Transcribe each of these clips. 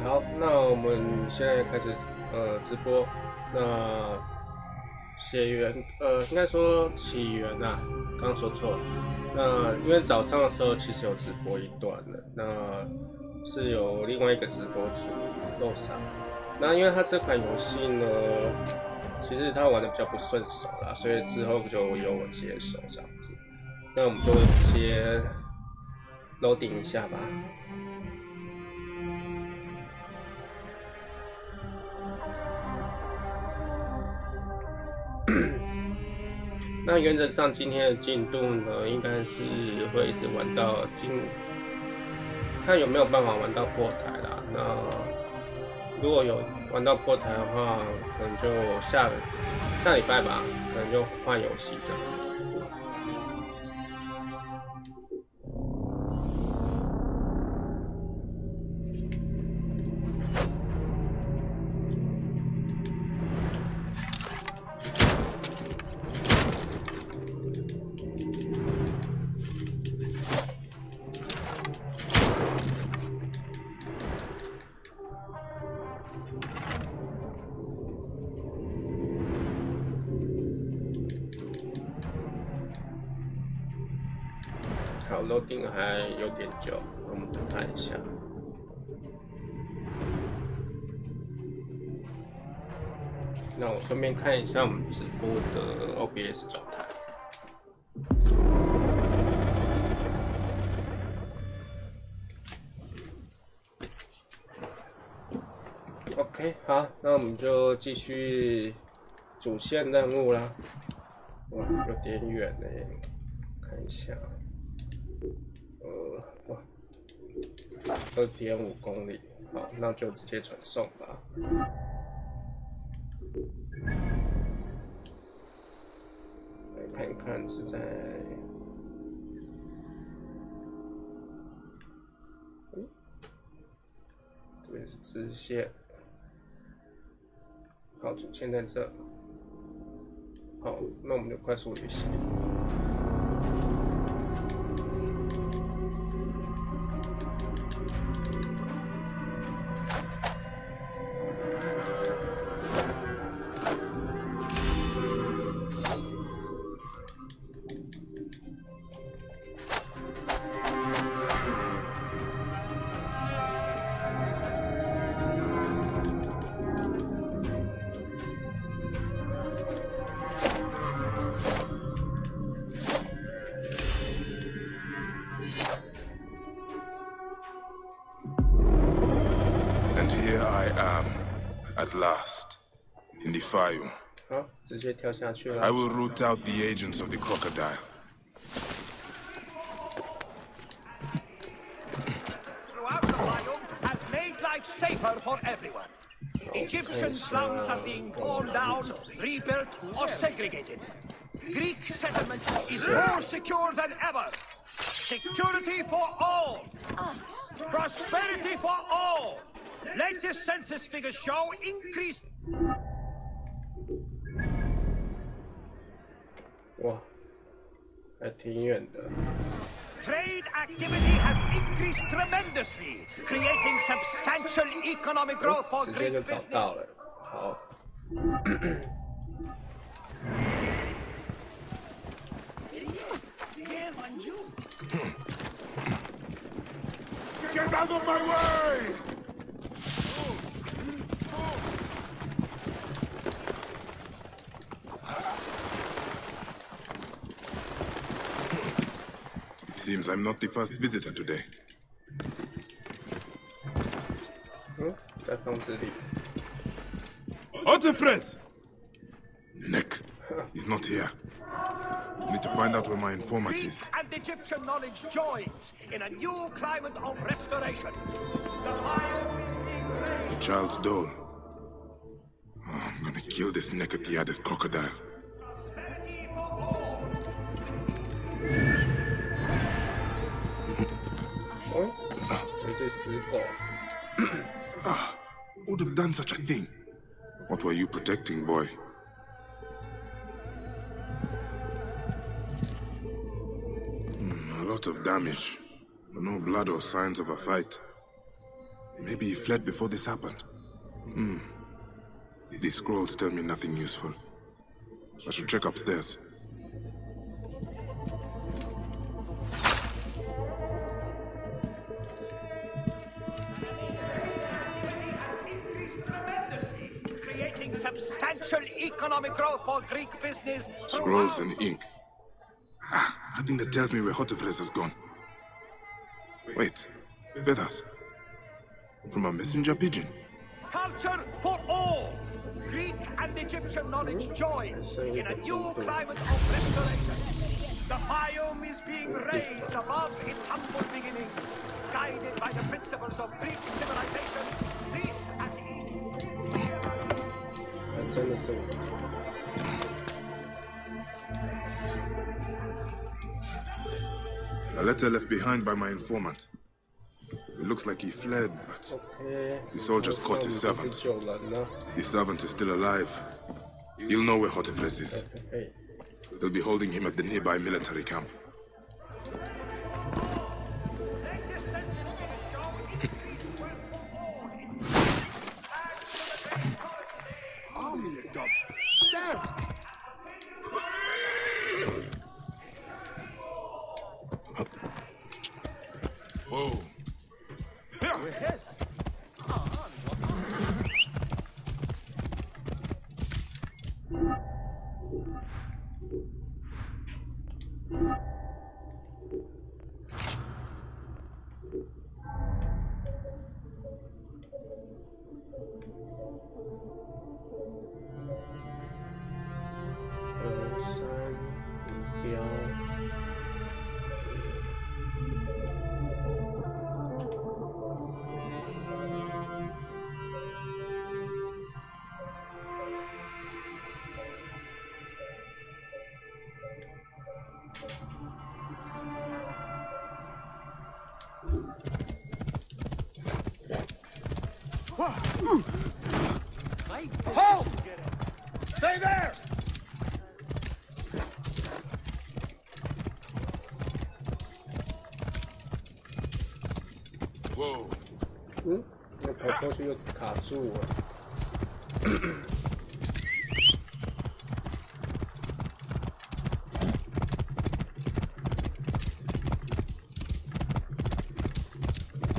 好，那我们现在开始直播。那血缘应该说起源啊，刚说错了。那因为早上的时候其实有直播一段的，那是有另外一个直播主Lo&小。那因为他这款游戏呢，其实他玩的比较不顺手啦，所以之后就由我接手这样子。那我们就先 loading 一下吧。那原则上今天的进度呢，应该是会一直玩到看有没有办法玩到破台啦。那如果有玩到破台的话，可能就下礼拜吧，可能就换游戏这样。好 ，loading 还有点久，我们等它一下。那我顺便看一下我们直播的 OBS 状态。OK， 好，那我们就继续主线任务啦。哇，有点远嘞，看一下。哇，2.5公里，好，那就直接传送吧。来看一看是在，这边是支线，好，主线在这，好，那我们就快速旅行。At last, in the fire. 好，直接跳下去了。I will root out the agents of the crocodile. Throughout the biome has made life safer for everyone. Egyptian slums are being torn down, rebuilt, or segregated. Greek settlement is more secure than ever. Security for all. Prosperity for all. Latest census figures show increased. 哇，还挺远的。Trade activity has increased tremendously, creating substantial economic growth for 直接就 Greek 找 business. 到了。好。Get out of my way! Seems I'm not the first visitor today. 在房子里。Otefres! Nick, he's not here. Need to find out where my informant Greek is. and Egyptian knowledge joins in a new climate of restoration. The biome is being raised. The child's doll. Oh, I'm gonna kill this naked crocodile. Prosperity for all. 哦，有一只死狗。Who would have done such a thing? What were you protecting, boy? A lot of damage, but no blood or signs of a fight. Maybe he fled before this happened. These scrolls tell me nothing useful. I should check upstairs. Creating substantial economic growth for Greek business. Scrolls and ink. Nothing that tells me where Hotefres has gone. Wait, feathers. From a messenger pigeon. Culture for all. Greek and Egyptian knowledge join in a new climate of restoration. The biome is being raised above its humble beginnings, guided by the principles of Greek civilization, peace and ease. A letter left behind by my informant. It looks like he fled, but the soldiers caught his servant. The servant is still alive. You'll know where Hotefres is. They'll be holding him at the nearby military camp. Whoa. Yes. Hold! Stay there! Whoa. 那跑过去又卡住了。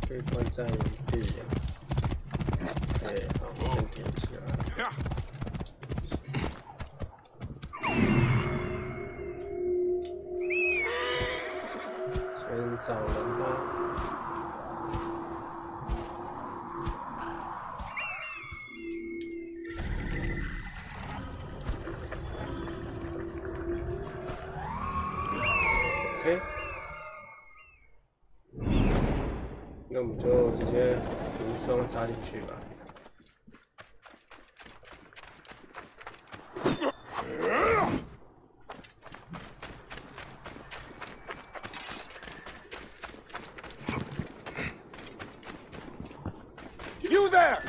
被关在原地呀。对，好，先点起来。先找人吧。 OK， 那我们就直接无双杀进去吧。You there!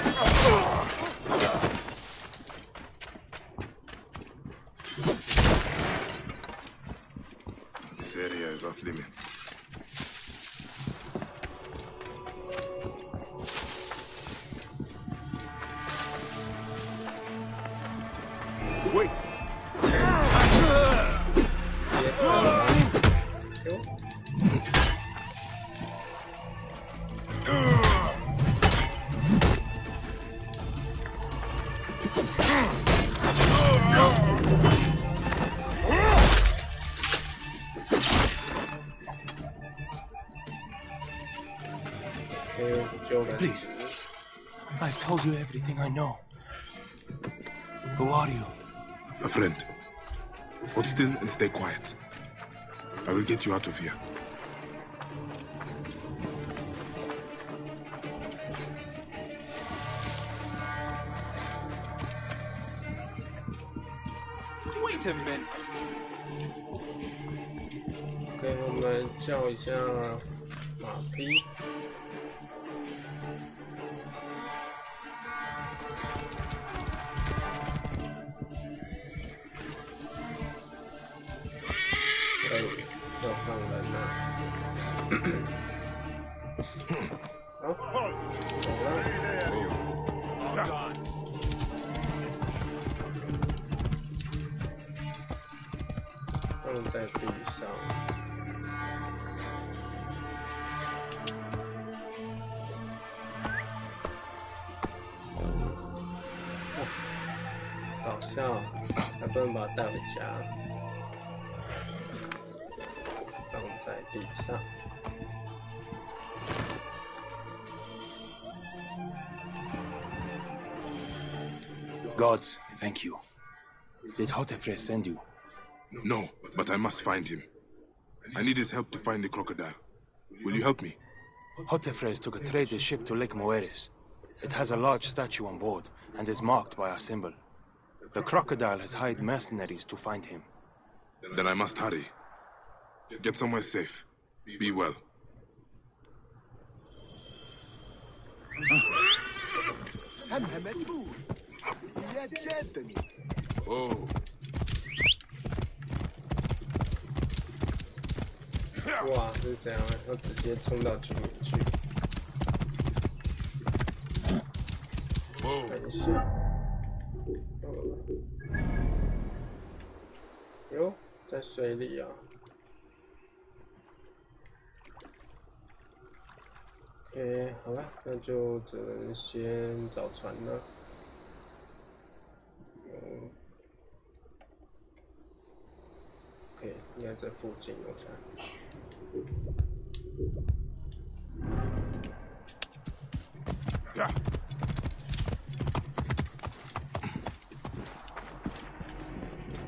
This area is off limits. Wait. Please, I've told you everything I know. Who are you? A friend. Hold still and stay quiet. I will get you out of here. Wait a minute. OK， 我们叫一下马匹。 要放人啊！好，走了。放在地上。搞笑，还不能把它带回家。放在地上。 Gods, thank you. Did Hotefre send you? No, but I must find him. I need his help to find the crocodile. Will you help me? Hotefres took a trader ship to Lake Moeris. It has a large statue on board and is marked by our symbol. The crocodile has hired mercenaries to find him. Then I must hurry. Get somewhere safe. Be well. Oh. 哇，是这样，要直接冲到群里去。等一下，哟，在水里啊。OK， 好了，那就只能先找船了。OK， 应该在附近，我猜。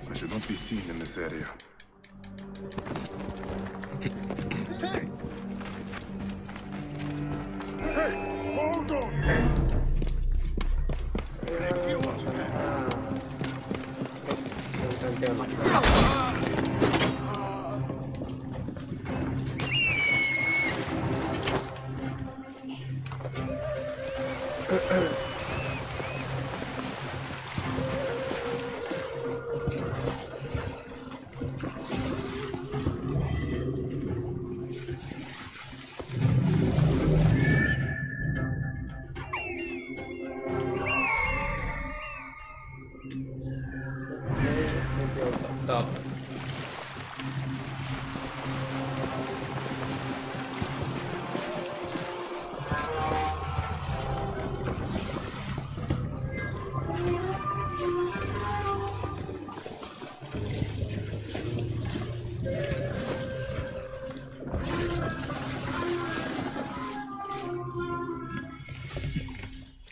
I should not be seen in this area. Hey, hold on!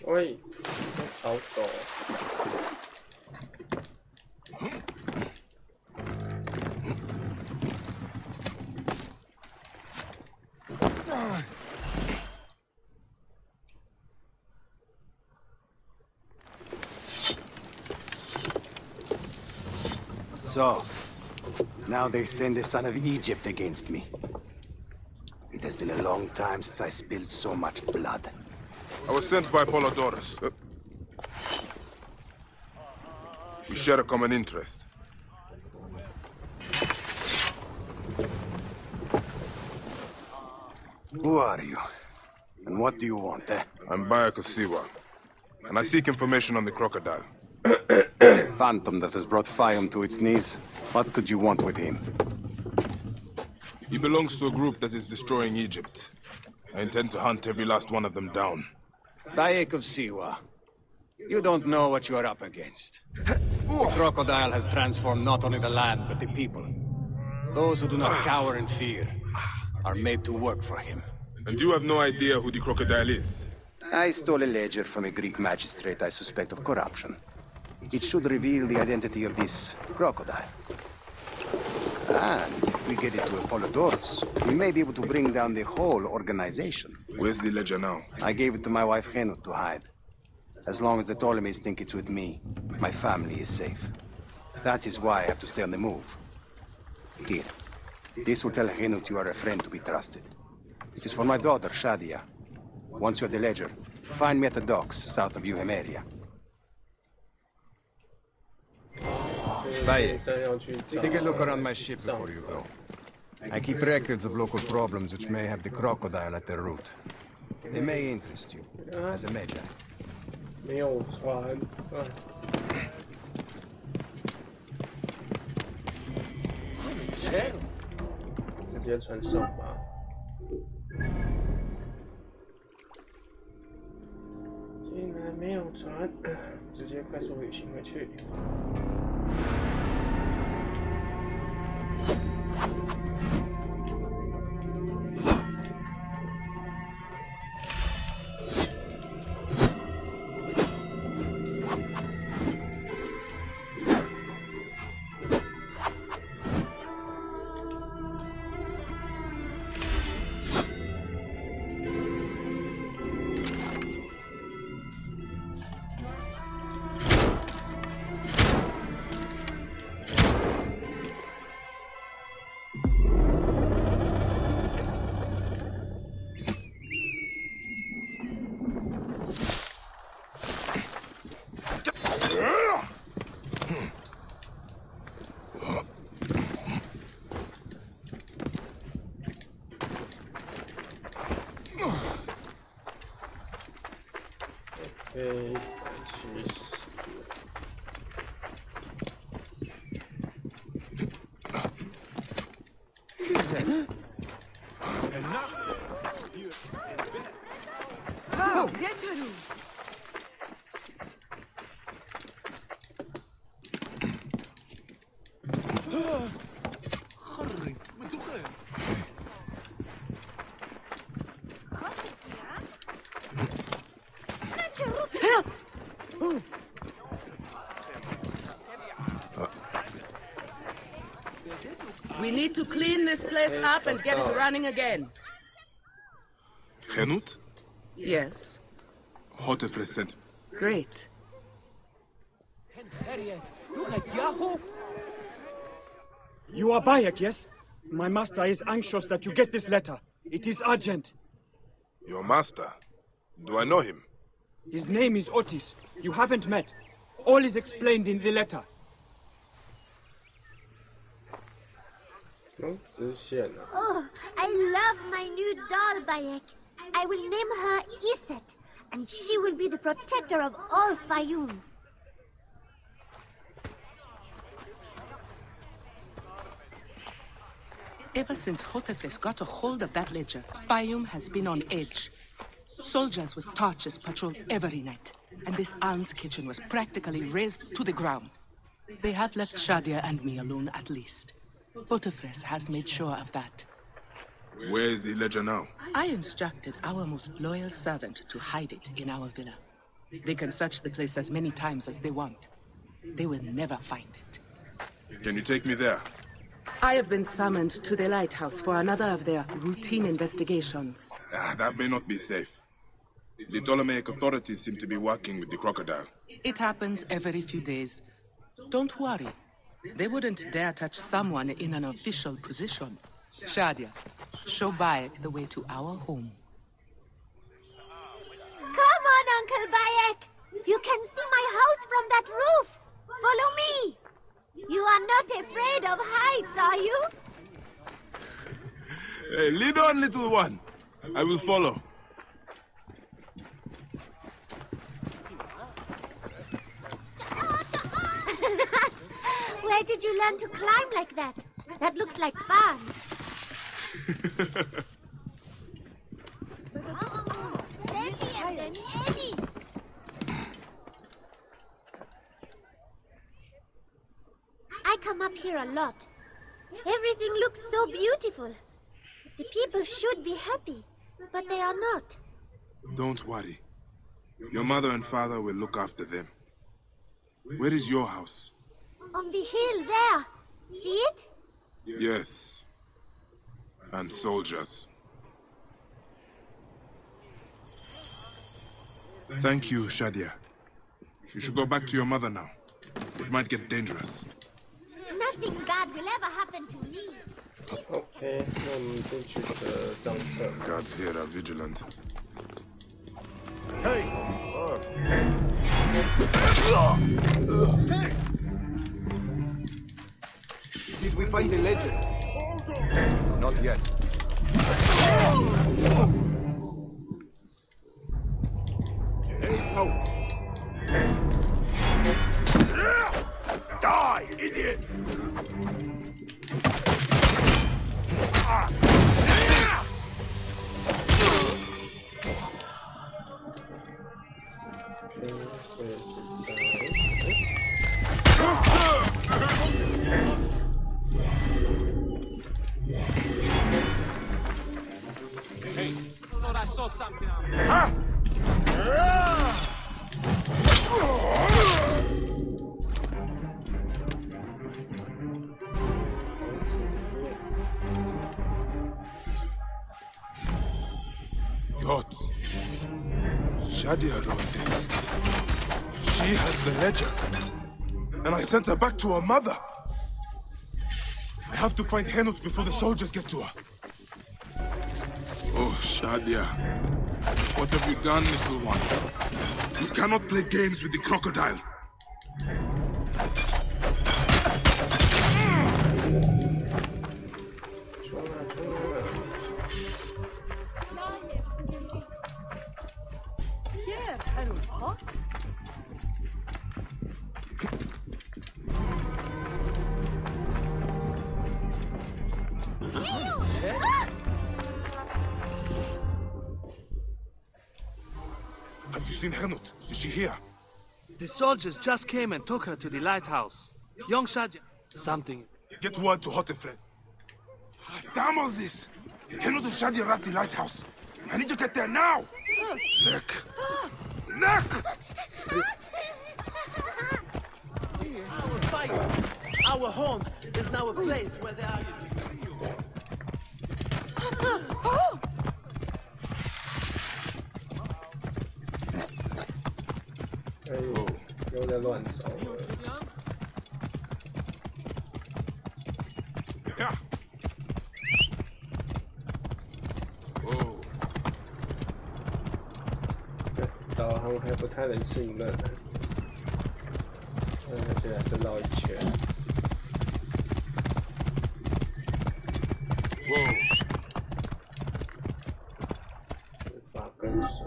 喂，逃走！ So, now they send the son of Egypt against me. It has been a long time since I spilled so much blood. I was sent by Polydorus. We share a common interest. Who are you? And what do you want, eh? I'm Bayek of Siwa, and I seek information on the crocodile. The phantom that has brought Fium to its knees. What could you want with him? He belongs to a group that is destroying Egypt. I intend to hunt every last one of them down. Bayek of Siwa. You don't know what you are up against. The crocodile has transformed not only the land, but the people. Those who do not cower in fear are made to work for him. And you have no idea who the crocodile is? I stole a ledger from a Greek magistrate I suspect of corruption. It should reveal the identity of this crocodile. And if we get it to Apollodorus, we may be able to bring down the whole organization. Where's the ledger now? I gave it to my wife Henut to hide. As long as the Ptolemies think it's with me, my family is safe. That is why I have to stay on the move. Here. This will tell Henut you are a friend to be trusted. It is for my daughter, Shadia. Once you have the ledger, find me at the docks south of Euhemeria. Bayek, take a look around my ship before you go. I keep records of local problems which may have the crocodile at their root. They may interest you as a magi. 没有船啊。直接传送吧。竟然没有船，直接快速旅行回去。We need to clean this place up and get it running again. Henut? Yes. Hotefres sent. Great. You are Bayek, yes? My master is anxious that you get this letter. It is urgent. Your master? Do I know him? His name is Otis. You haven't met. All is explained in the letter. Oh, I love my new doll, Bayek. I will name her Iset, and she will be the protector of all Fayum. Ever since Hotefres got a hold of that ledger, Fayum has been on edge. Soldiers with torches patrol every night, and this alms kitchen was practically razed to the ground. They have left Shadia and me alone at least. Hotefres has made sure of that. Where is the ledger now? I instructed our most loyal servant to hide it in our villa. They can search the place as many times as they want. They will never find it. Can you take me there? I have been summoned to the lighthouse for another of their routine investigations. That may not be safe. The Ptolemaic authorities seem to be working with the crocodile. It happens every few days. Don't worry. They wouldn't dare touch someone in an official position. Shadia, show Bayek the way to our home. Come on, Uncle Bayek! You can see my house from that roof! Follow me! You are not afraid of heights, are you? Hey, lead on, little one. I will follow. Where did you learn to climb like that? That looks like fun. I come up here a lot. Everything looks so beautiful. The people should be happy, but they are not. Don't worry. Your mother and father will look after them. Where is your house? On the hill there. See it? Yes. And soldiers. Thank you, Shadia. You should go back to your mother now. It might get dangerous. Nothing bad will ever happen to me. OK， 那我们进去这个帐册。Guards here are vigilant. Hey! Did we find the ledger? Not yet. saw something. Huh? Gods. Shadia wrote this. She has the ledger. And I sent her back to her mother. I have to find Henut before the soldiers get to her. Oh, Shadia. What have you done, little one? You cannot play games with the crocodile. Have you seen Henut? Is she here? The soldiers just came and took her to the lighthouse. Young Shadia... Something... Get word to Hotefred. Damn all this! Henut and Shadia are at the lighthouse. I need to get there now! Neck! Neck! Our fight, our home, is now a place where there are...又在乱找了。对，导航还不太能信任，而且还是绕一圈。无法跟随。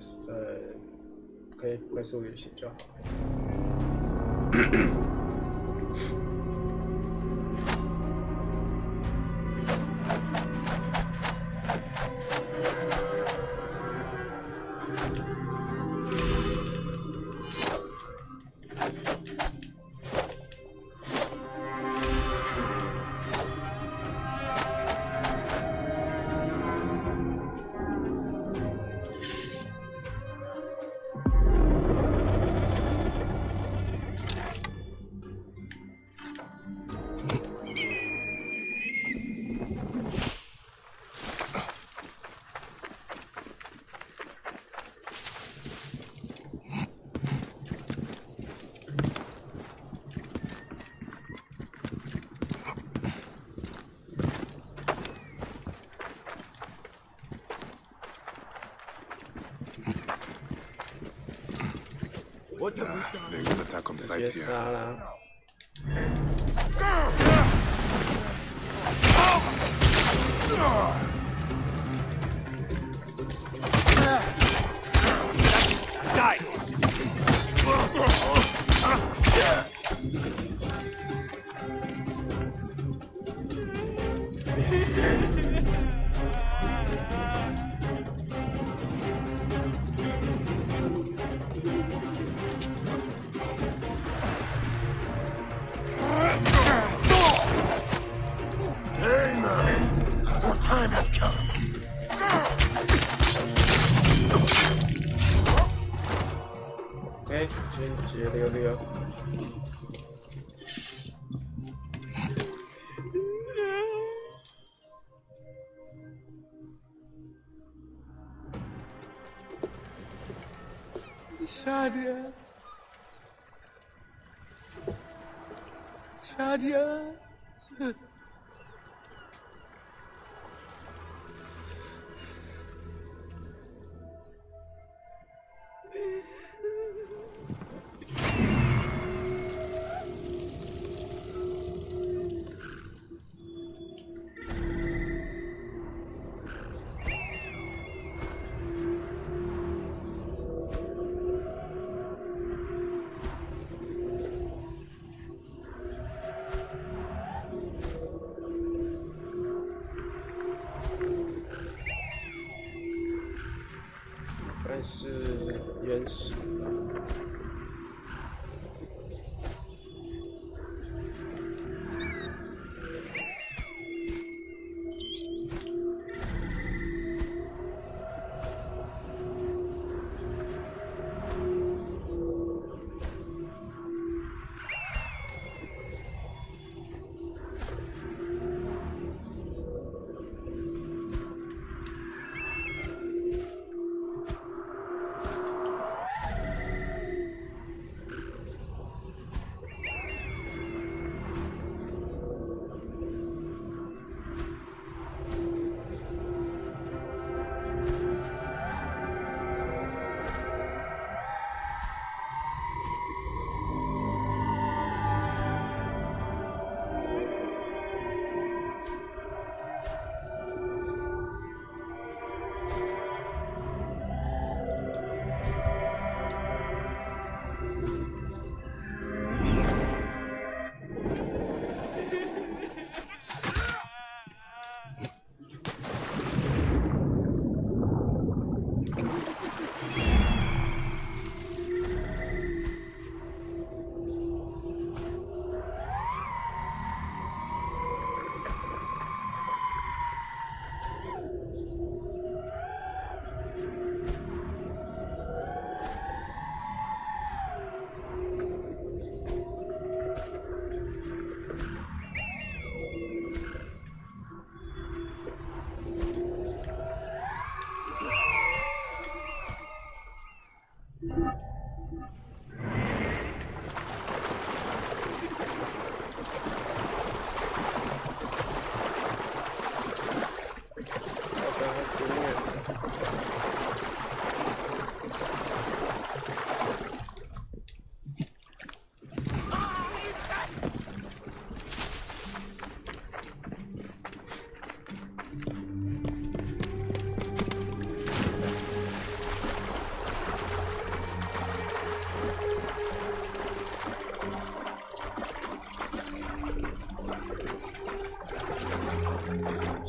实在可以快速旅行就好。What have we done? They will attack on sight here. Die! Our time has come. Okay, 直接溜溜。Shadia. Shadia.是原始的。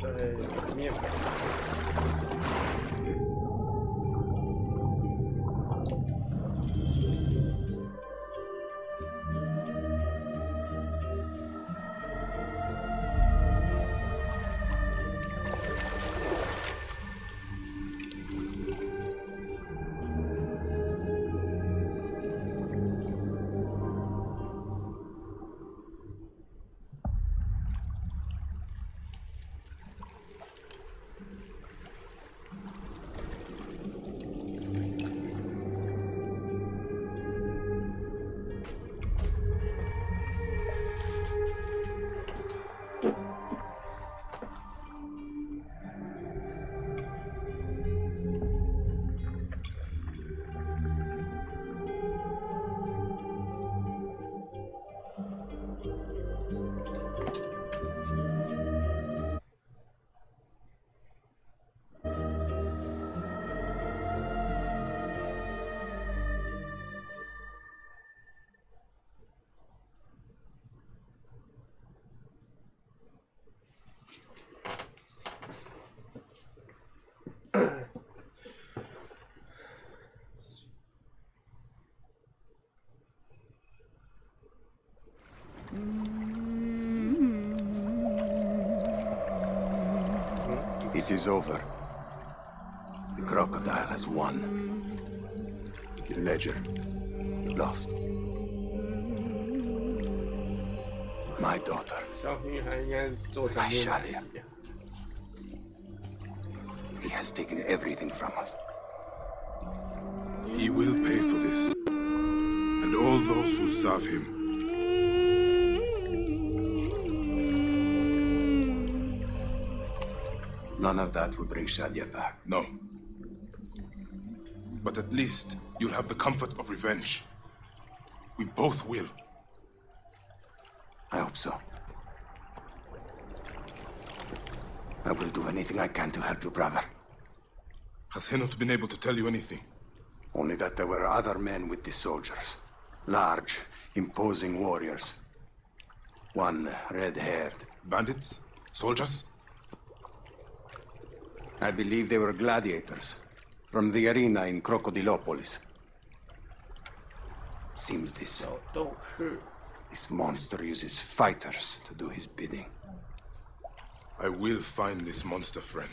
在里面。It is over. The crocodile has won. The ledger lost. My daughter. 小女孩应该做成 My 木乃 Shadia. 伊啊。 He has taken everything from us. He will pay for this. And all those who serve him. None of that will bring Shadia back. No. But at least you'll have the comfort of revenge. We both will. I hope so. I will do anything I can to help you, brother. Has Henut been able to tell you anything? Only that there were other men with the soldiers. Large, imposing warriors. One red-haired. Bandits? Soldiers? I believe they were gladiators. From the arena in Crocodilopolis. It seems this monster uses fighters to do his bidding. I will find this monster, friend.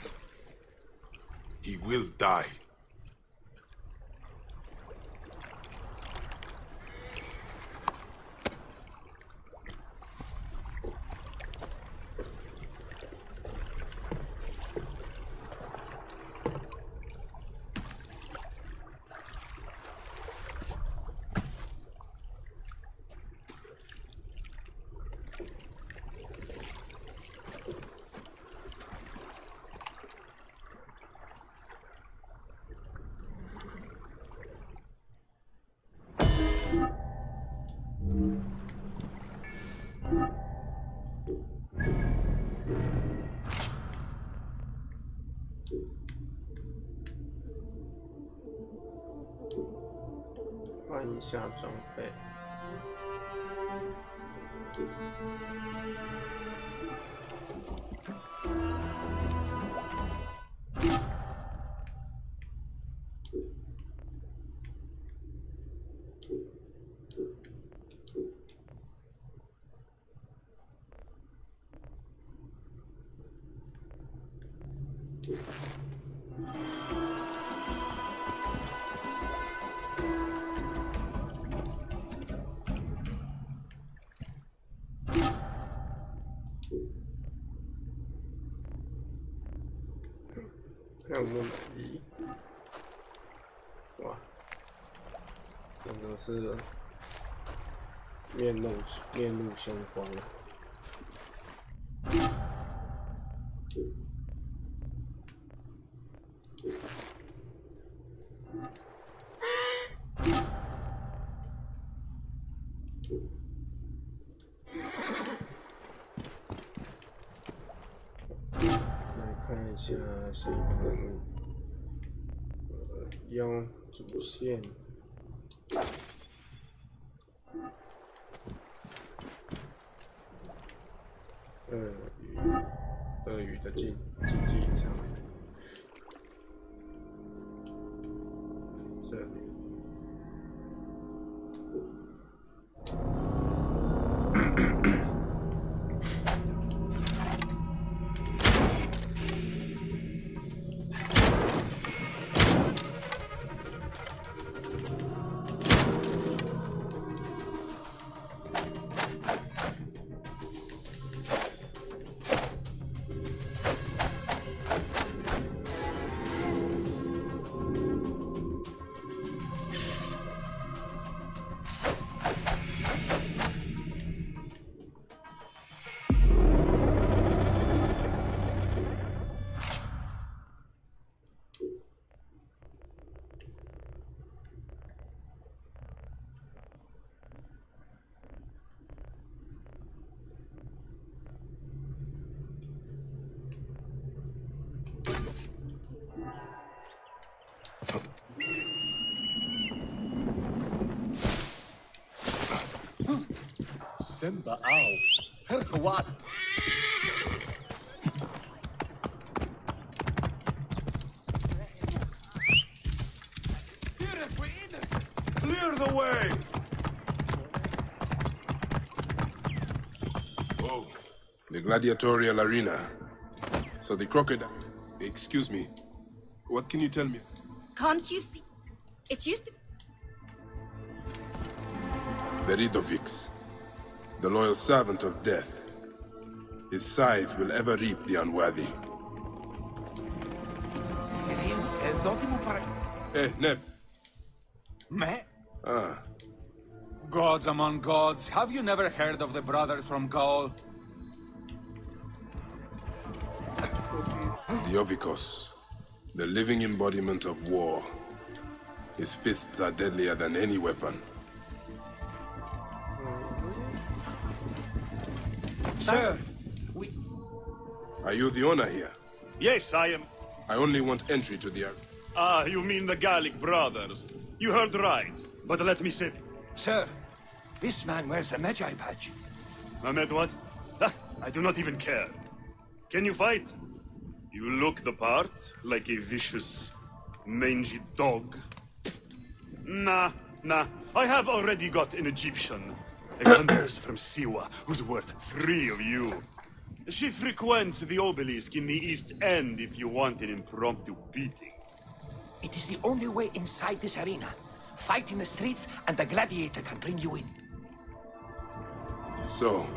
He will die.换一下装备。还有木乃伊，哇，真的是面露凶光了。看一下下一个任务，用主线。鳄鱼的竞技场，这里。Simba ow. What? Clear the way! Oh, the gladiatorial arena. So the crocodile... Excuse me. What can you tell me? Can't you see? It's used to... Veridovix, the loyal servant of death. His scythe will ever reap the unworthy. Neb. Me? Ah. Gods among gods, have you never heard of the brothers from Gaul? The Ovikos, the living embodiment of war. His fists are deadlier than any weapon. Sir, Are you the owner here? Yes, I am. I only want entry to the... Ah, you mean the Gallic brothers. You heard right, but let me save you. Sir, this man wears a Magi badge. Ahmed, what? Ah, I do not even care. Can you fight? You look the part, like a vicious, mangy dog. Nah. I have already got an Egyptian. A huntress from Siwa, who's worth 3 of you. She frequents the obelisk in the East End if you want an impromptu beating. It is the only way inside this arena. Fight in the streets, and the gladiator can bring you in. So,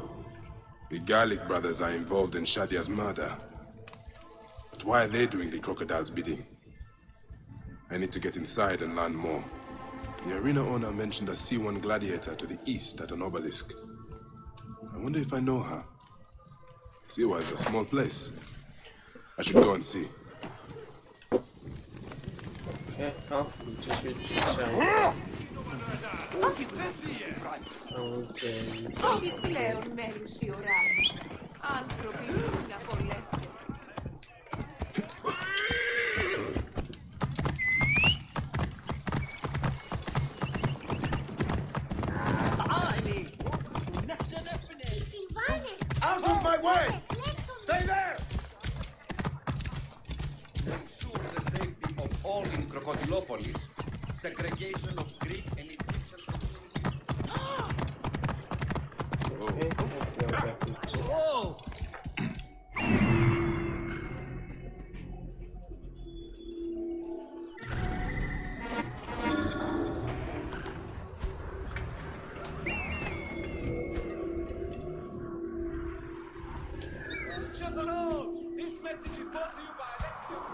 the Gallic brothers are involved in Shadia's murder. But why are they doing the crocodile's bidding? I need to get inside and learn more. The arena owner mentioned a C1 gladiator to the east at an obelisk. I wonder if I know her. Siwa is a small place. I should go and see. OK， 好，你继续下一个。Όχι πλέον μέλους η ώρα μου. Άνθρωποι να απολέσουν. Out of my way! Stay there! Ensure the safety of all in Crocodilopolis. Segregation of Greek and Egyptian Oh! This message is brought to you by Alexios.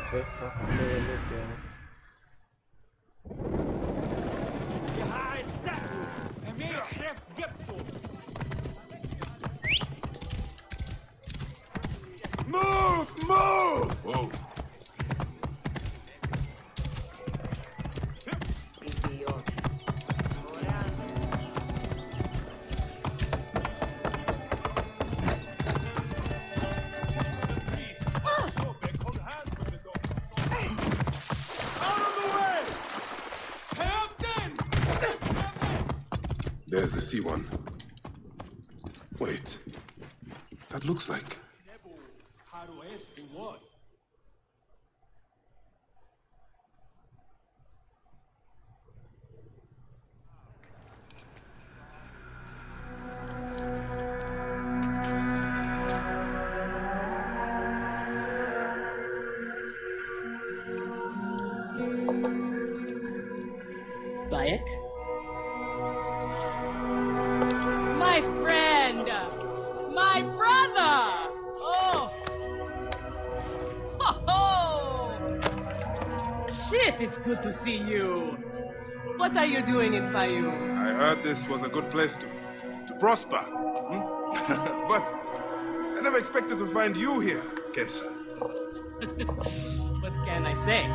OK， 好，这个目标。 Move! Whoa. see one. Wait. That looks like... Bayek? My friend! My brother! Oh! Ho-ho! Shit, it's good to see you. What are you doing in Fayoum? I heard this was a good place to prosper. But I never expected to find you here, Kensa. What can I say?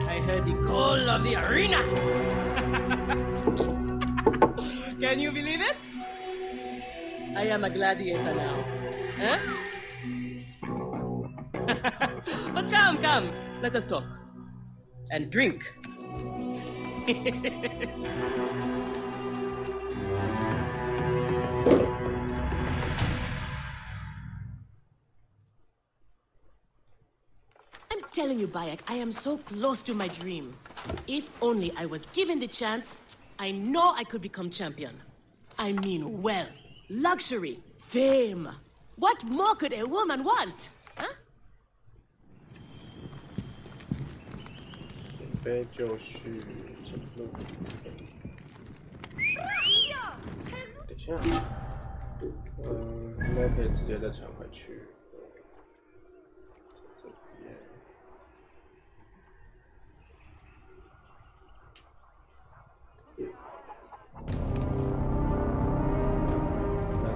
I heard the goal of the arena! Can you believe it? I am a gladiator now. Huh? But come, let us talk. And drink. I'm telling you, Bayek, I am so close to my dream. If only I was given the chance, I know I could become champion. I mean wealth, luxury, fame. What more could a woman want? Huh? 准备就绪进入。等一下，应该可以直接再传回去。这边。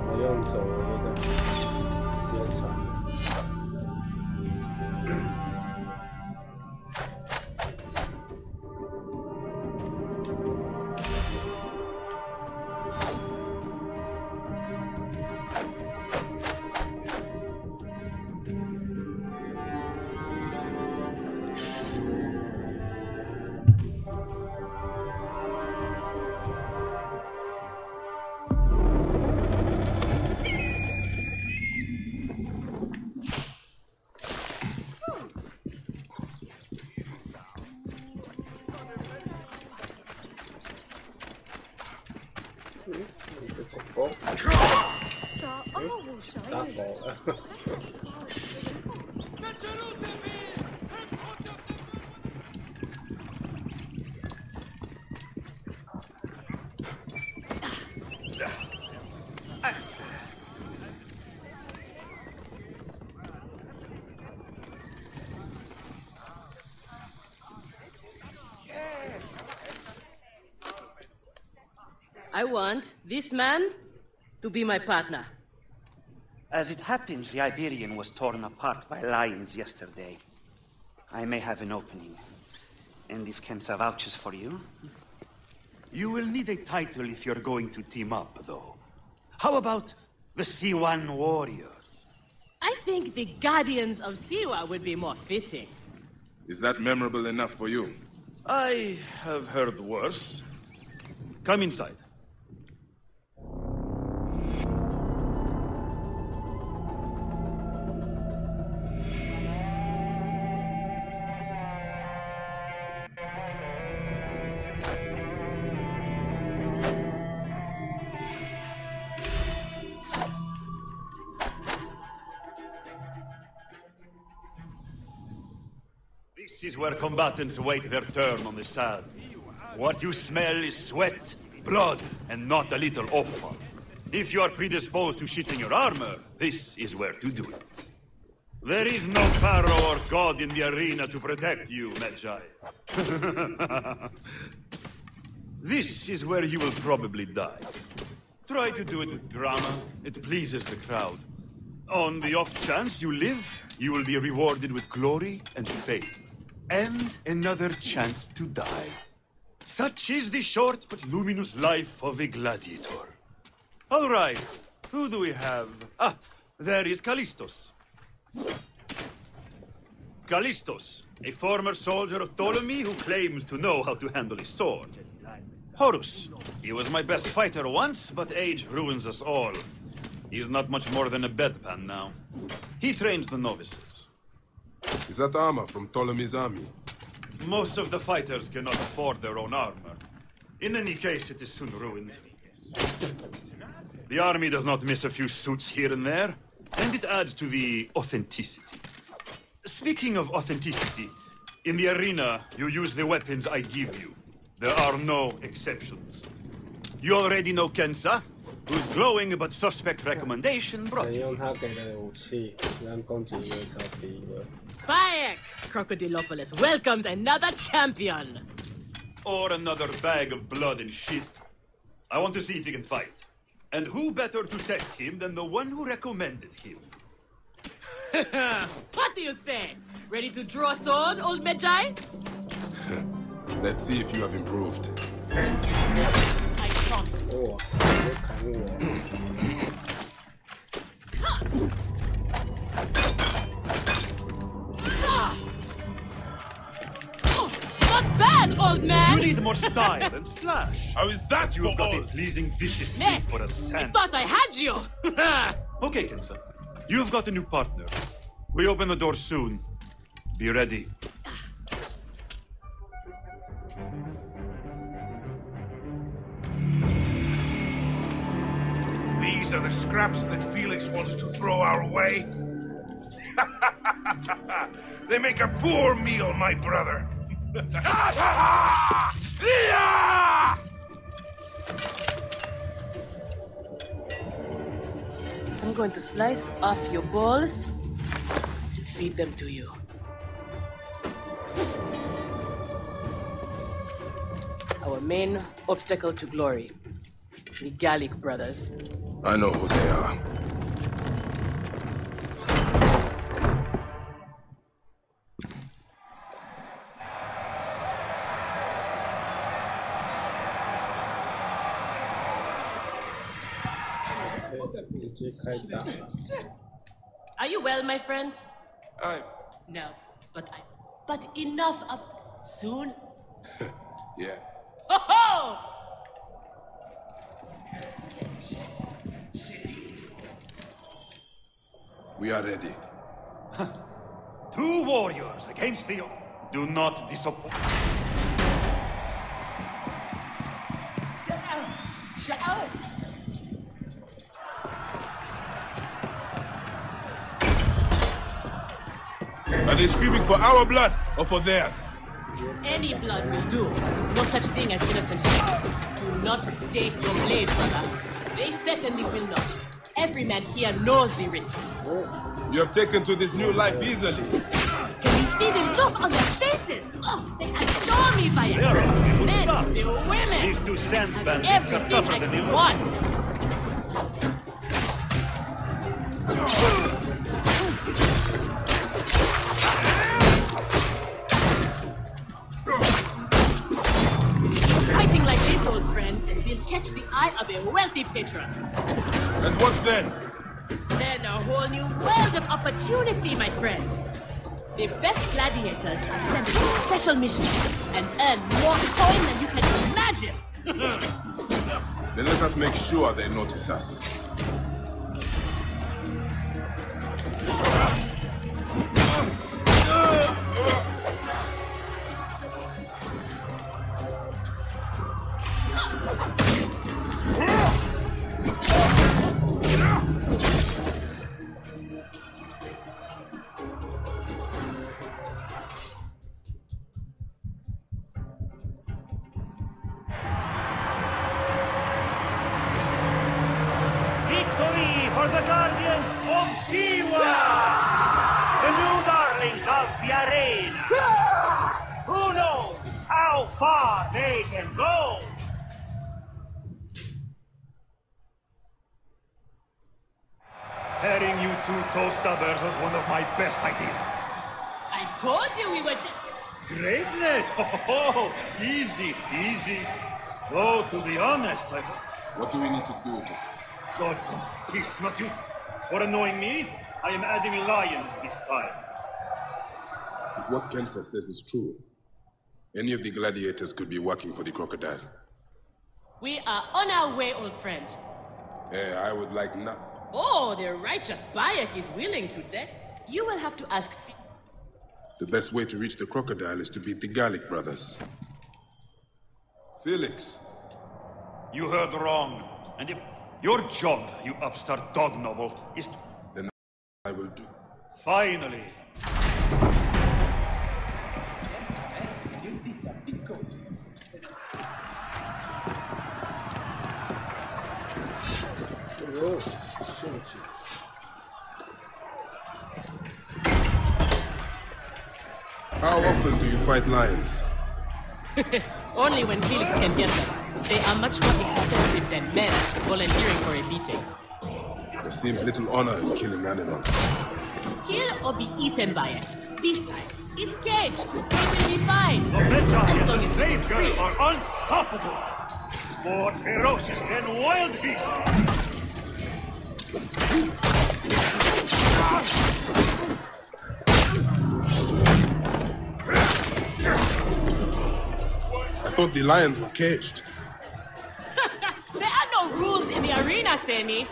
不用走了，就直接传。 打爆了！I want this man to be my partner. As it happens, the Iberian was torn apart by lions yesterday. I may have an opening. And if Kensa vouches for you... You will need a title if you're going to team up, though. How about the C1 Warriors? I think the Guardians of Siwa would be more fitting. Is that memorable enough for you? I have heard worse. Come inside. This is where combatants wait their turn on the sand. What you smell is sweat, blood, and not a little offal. If you are predisposed to shitting your armor, this is where to do it. There is no pharaoh or god in the arena to protect you, Magi. This is where you will probably die. Try to do it with drama. It pleases the crowd. On the off chance you live, you will be rewarded with glory and fame. And another chance to die. Such is the short but luminous life of a gladiator. All right, who do we have? Ah, there is Callistos. Callistos, a former soldier of Ptolemy who claims to know how to handle a sword. Horus. He was my best fighter once, but age ruins us all. He's not much more than a bedpan now. He trains the novices. Is that armor from Ptolemy's army? Most of the fighters cannot afford their own armor. In any case, it is soon ruined. The army does not miss a few suits here and there, and it adds to the authenticity. Speaking of authenticity, in the arena, you use the weapons I give you. There are no exceptions. You already know Kensa, whose glowing but suspect recommendation brought you. Bayek! Crocodilopolis welcomes another champion! Or another bag of blood and shit. I want to see if he can fight. And who better to test him than the one who recommended him? What do you say? Ready to draw sword, old Medjay? Let's see if you have improved. I promise. Oh, not bad, old man! You need more style and slash. How is that you have got a pleasing, vicious teeth for a I sand. thought I had you! Okay, Kensa. You've got a new partner. We open the door soon. Be ready. These are the scraps that Felix wants to throw our way? They make a poor meal, my brother. I'm going to slice off your balls and feed them to you. Our main obstacle to glory, the Gallic brothers. I know who they are. Are you well, my friend? No, but enough of soon. Yeah. Ho ho! We are ready. 2 warriors against the... Do not disappoint. Are they screaming for our blood or for theirs? Any blood will do. No such thing as innocent here. Do not stake your blade, brother. They certainly will not. Every man here knows the risks. You have taken to this new life easily. Can you see the look on their faces? Oh, they adore me, Bayek. The men, the women. These 2 sand bandits are Everything tougher I than you want. Fighting like this, old friend, and we'll catch the eye of a wealthy patron. And what then? Then a whole new world of opportunity, my friend. The best gladiators are sent on special missions and earn more coin than you can imagine. Then let us make sure they notice us. Victory for the Guardians of Siwa! The new darlings of the arena! Who knows how far they can go? Pairing you 2 toe-stubbers was one of my best ideas. I told you we would. Greatness! Oh, easy, easy. Though, to be honest, What do we need to do? Swords and peace, not you. For annoying me, I am adding lions this time. If what Kensa says is true, any of the gladiators could be working for the crocodile. We are on our way, old friend. I would like not. Oh, the righteous Bayek is willing to take. You will have to ask. The best way to reach the crocodile is to beat the Gallic brothers. Felix. You heard wrong. And if your job, you upstart dog noble, is to... Then I will do. Finally. How often do you fight lions? Only when Felix can get them. They are much more expensive than men volunteering for a beating. There seems little honor in killing animals. Kill or be eaten by it. Besides, it's caged. It will be fine. The Meta and the slave girl are unstoppable. More ferocious than wild beasts. I thought the lions were caged. There are no rules in the arena, Sammy.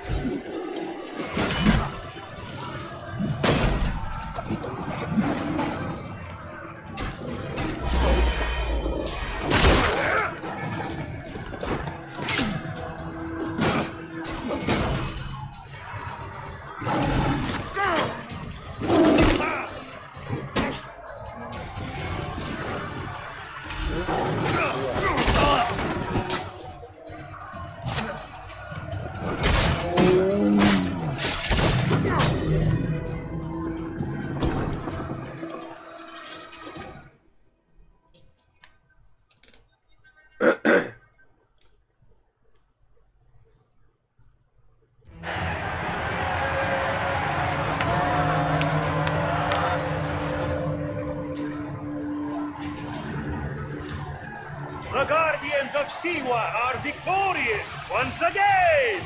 The Guardians of Siwa are victorious once again!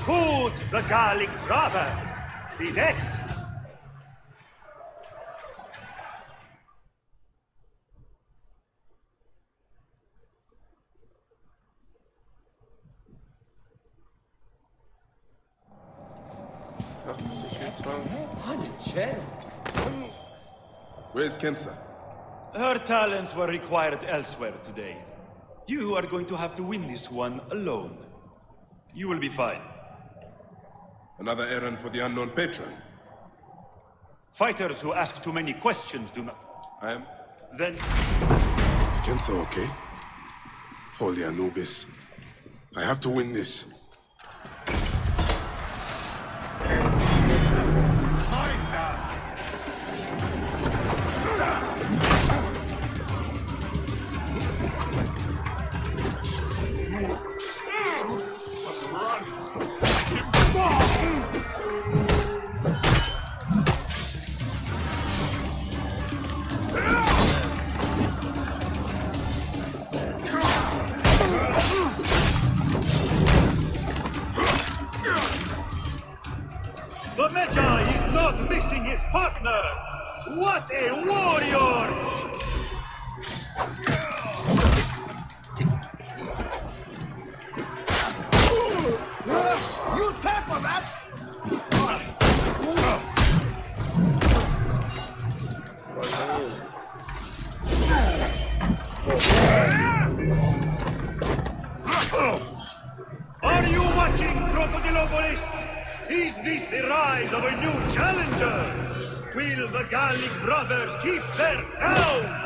Could the Gallic brothers be next? Where's Kensa? Her talents were required elsewhere today. You are going to have to win this one alone. You will be fine. Another errand for the unknown patron. Fighters who ask too many questions do not... I am... Then... Is Kensa okay? Holy Anubis. I have to win this. The Magi is not missing his partner! What a warrior! You'll pay for that! Are you watching, Crocodilopolis? Is this the rise of a new challenger? Will the Gallic brothers keep their ground?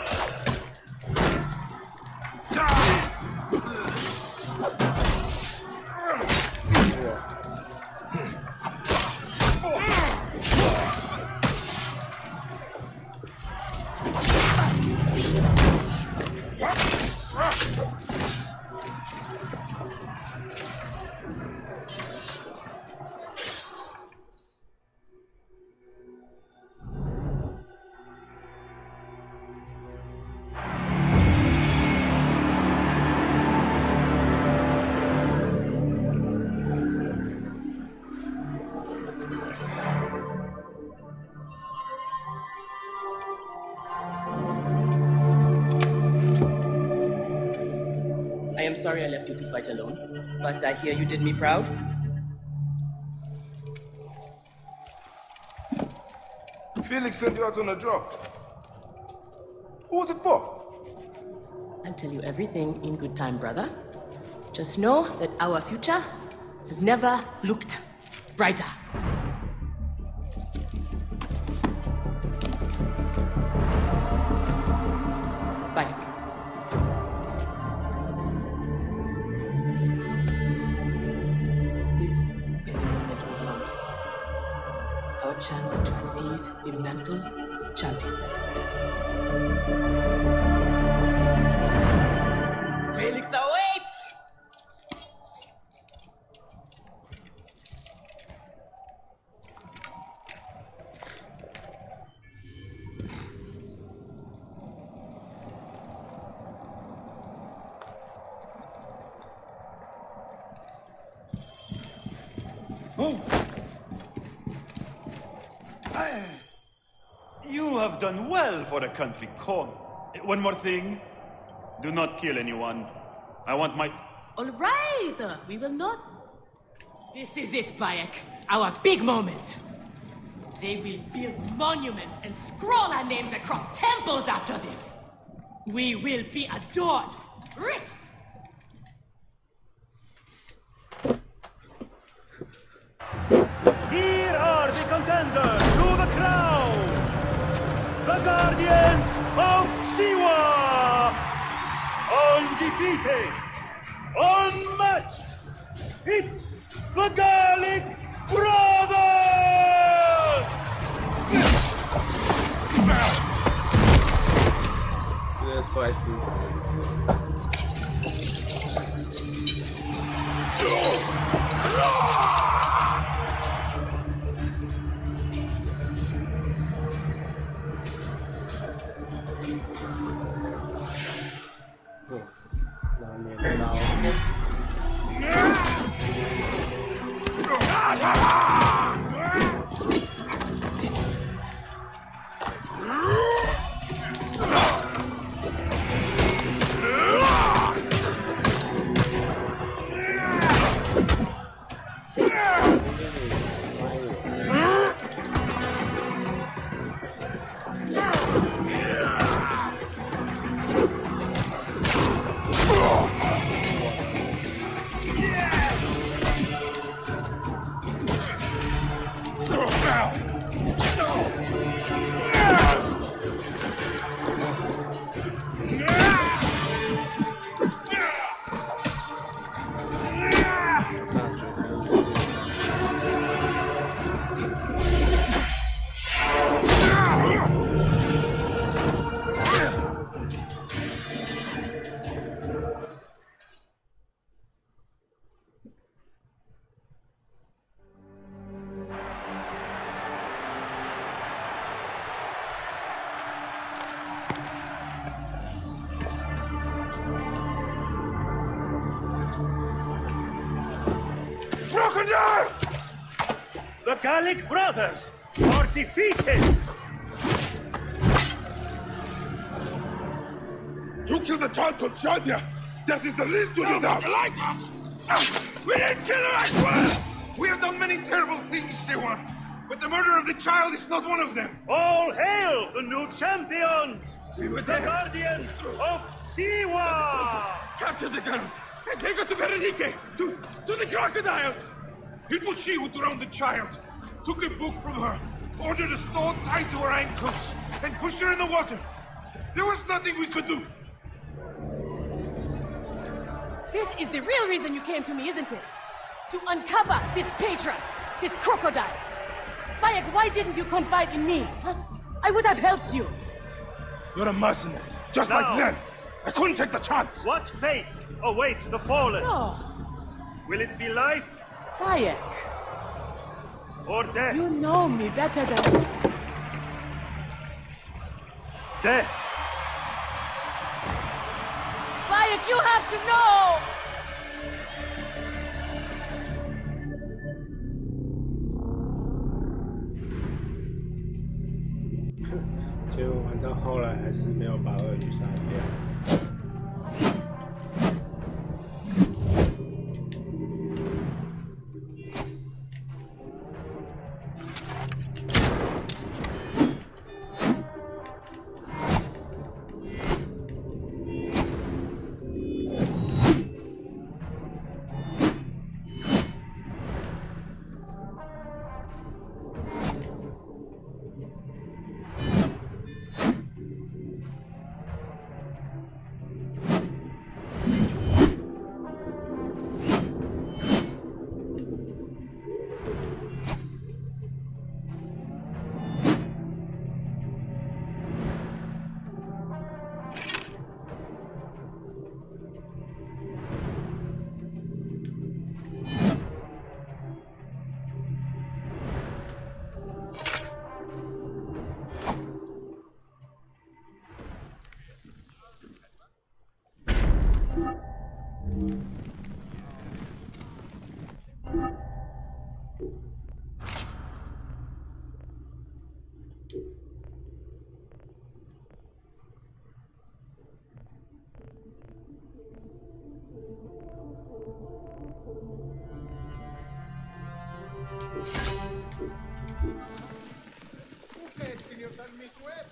sorry I left you to fight alone, but I hear you did me proud. Felix sent you out on a job. Who was it for? I'll tell you everything in good time, brother. Just know that our future has never looked brighter. Bayek. This is the moment we've longed for. Our chance to seize the mantle of champions. Felix awaits! You have done well for a country con. One more thing. Do not kill anyone. I want my... All right, we will not. This is it, Bayek. Our big moment. They will build monuments and scroll our names across temples after this. We will be adored, rich. Here are the contenders to the crown. The Guardians of Siwa. Undefeated. Unmatched. It's the Gallic Brothers! That's why I see The Gallic Brothers are defeated! You killed the child to Shadia! That is the least you deserve! The lighthouse! We didn't kill her, I swear! We have done many terrible things, Siwa, but the murder of the child is not one of them! All hail the new champions! We were the Guardians of Siwa! Capture the girl and take her to Berenike, to the crocodile! It was she who drowned the child, took a book from her, ordered a stone tied to her ankles, and pushed her in the water. There was nothing we could do. This is the real reason you came to me, isn't it? To uncover this patron, this crocodile. Bayek, why didn't you confide in me? Huh? I would have helped you. You're a mercenary, just like them. I couldn't take the chance. What fate awaits the fallen? No. Will it be life? Bayek. Or death? You know me better than... Death. Bayek, you have to know!结果玩到后来还是没有把鳄鱼杀掉。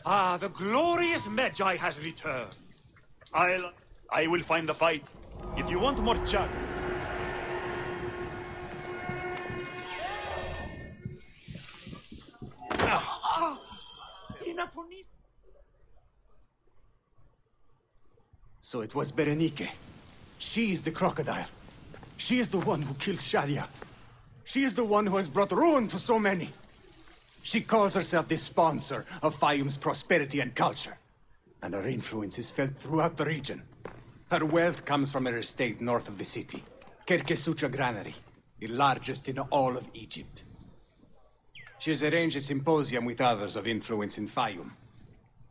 Ah, the glorious Magi has returned. I will find the fight. If you want more chat. So it was Berenike. She is the crocodile. She is the one who killed Shadia. She is the one who has brought ruin to so many. She calls herself the sponsor of Fayum's prosperity and culture. And her influence is felt throughout the region. Her wealth comes from her estate north of the city. Kerkesucha Granary, the largest in all of Egypt. She has arranged a symposium with others of influence in Fayum.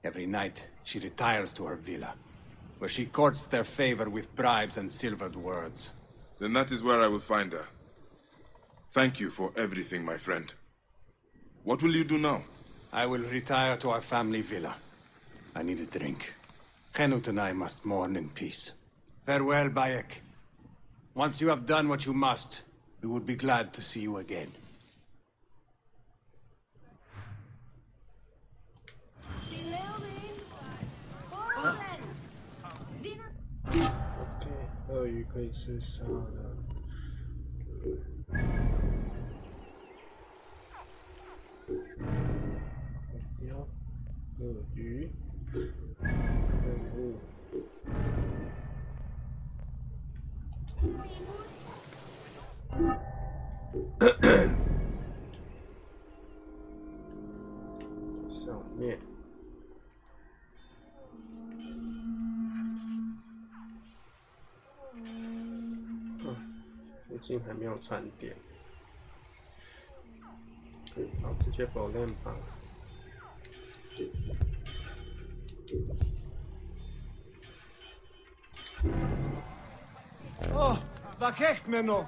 Every night, she retires to her villa, where she courts their favor with bribes and silvered words. Then that is where I will find her. Thank you for everything, my friend. What will you do now? I will retire to our family villa. I need a drink. Henut and I must mourn in peace. Farewell, Bayek. Once you have done what you must, we would be glad to see you again. OK， 鳄鱼可以吃沙的。目标，鳄鱼，任务。上面。附近还没有传点，好，直接保链吧。Oh, wat hecht me nog?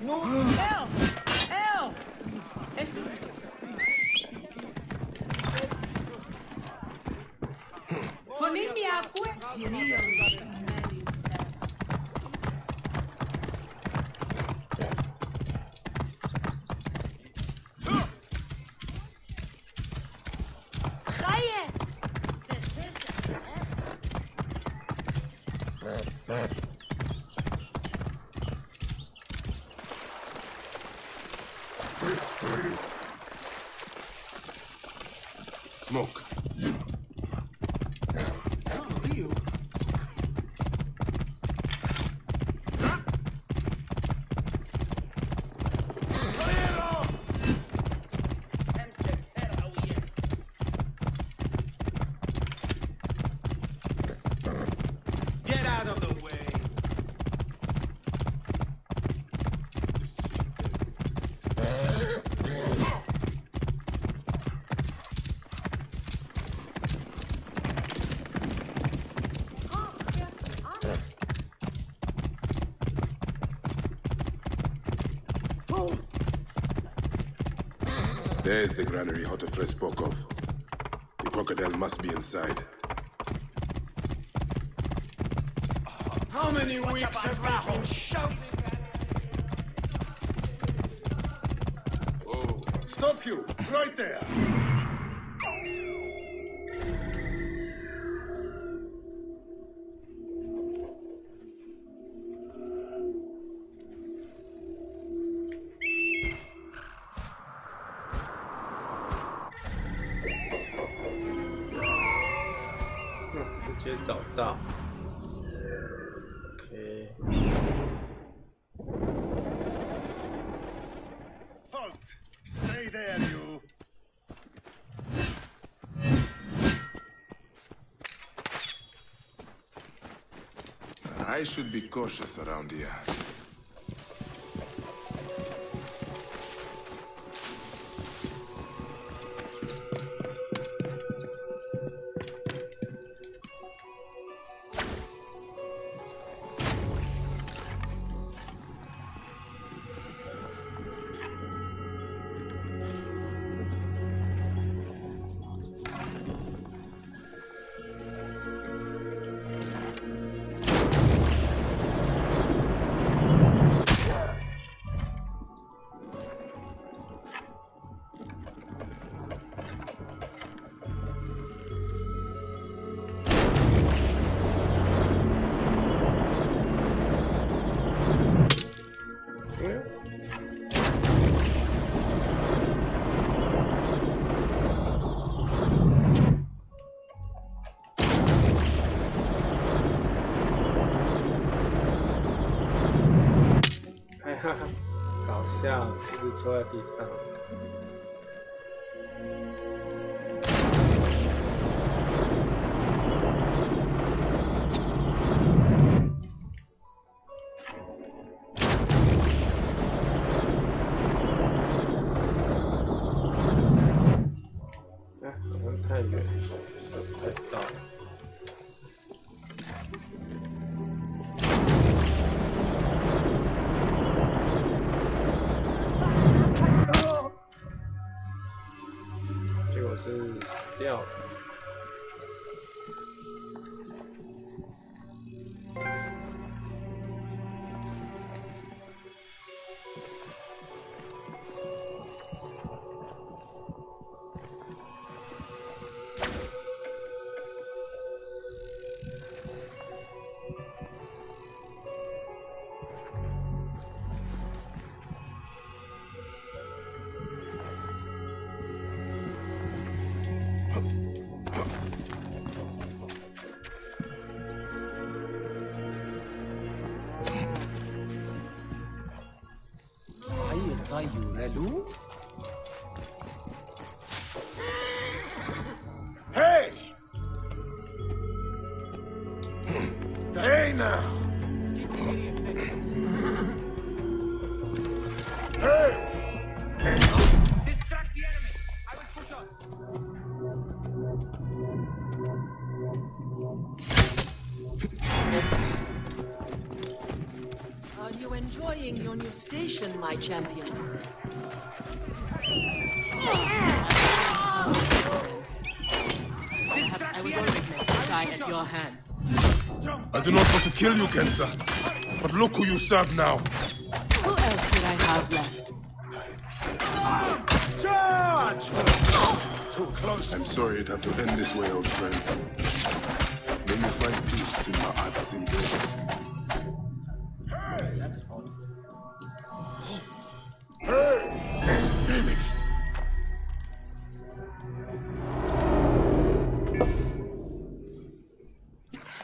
El! Φωνή Smoke. Get out of the way. There's the granary Hotefres spoke of. The crocodile must be inside. How many weeks have I been shouting at? Oh, stop you! Right there!直接找到。OK。Halt! Stay there, you! I should be cautious around here. 下，一直戳在地上。好像太远，快到了。 结果是死掉了。Hey! Hey now! Hey! Distract the enemy. I will push on. Are you enjoying your new station, my champion? Perhaps I was always meant to die at your hand. I do not want to kill you, Kensa. But look who you serve now. Who else did I have left? Charge! Too close. I'm sorry it had to end this way, old friend. May you find peace in your heart's embrace. Finished.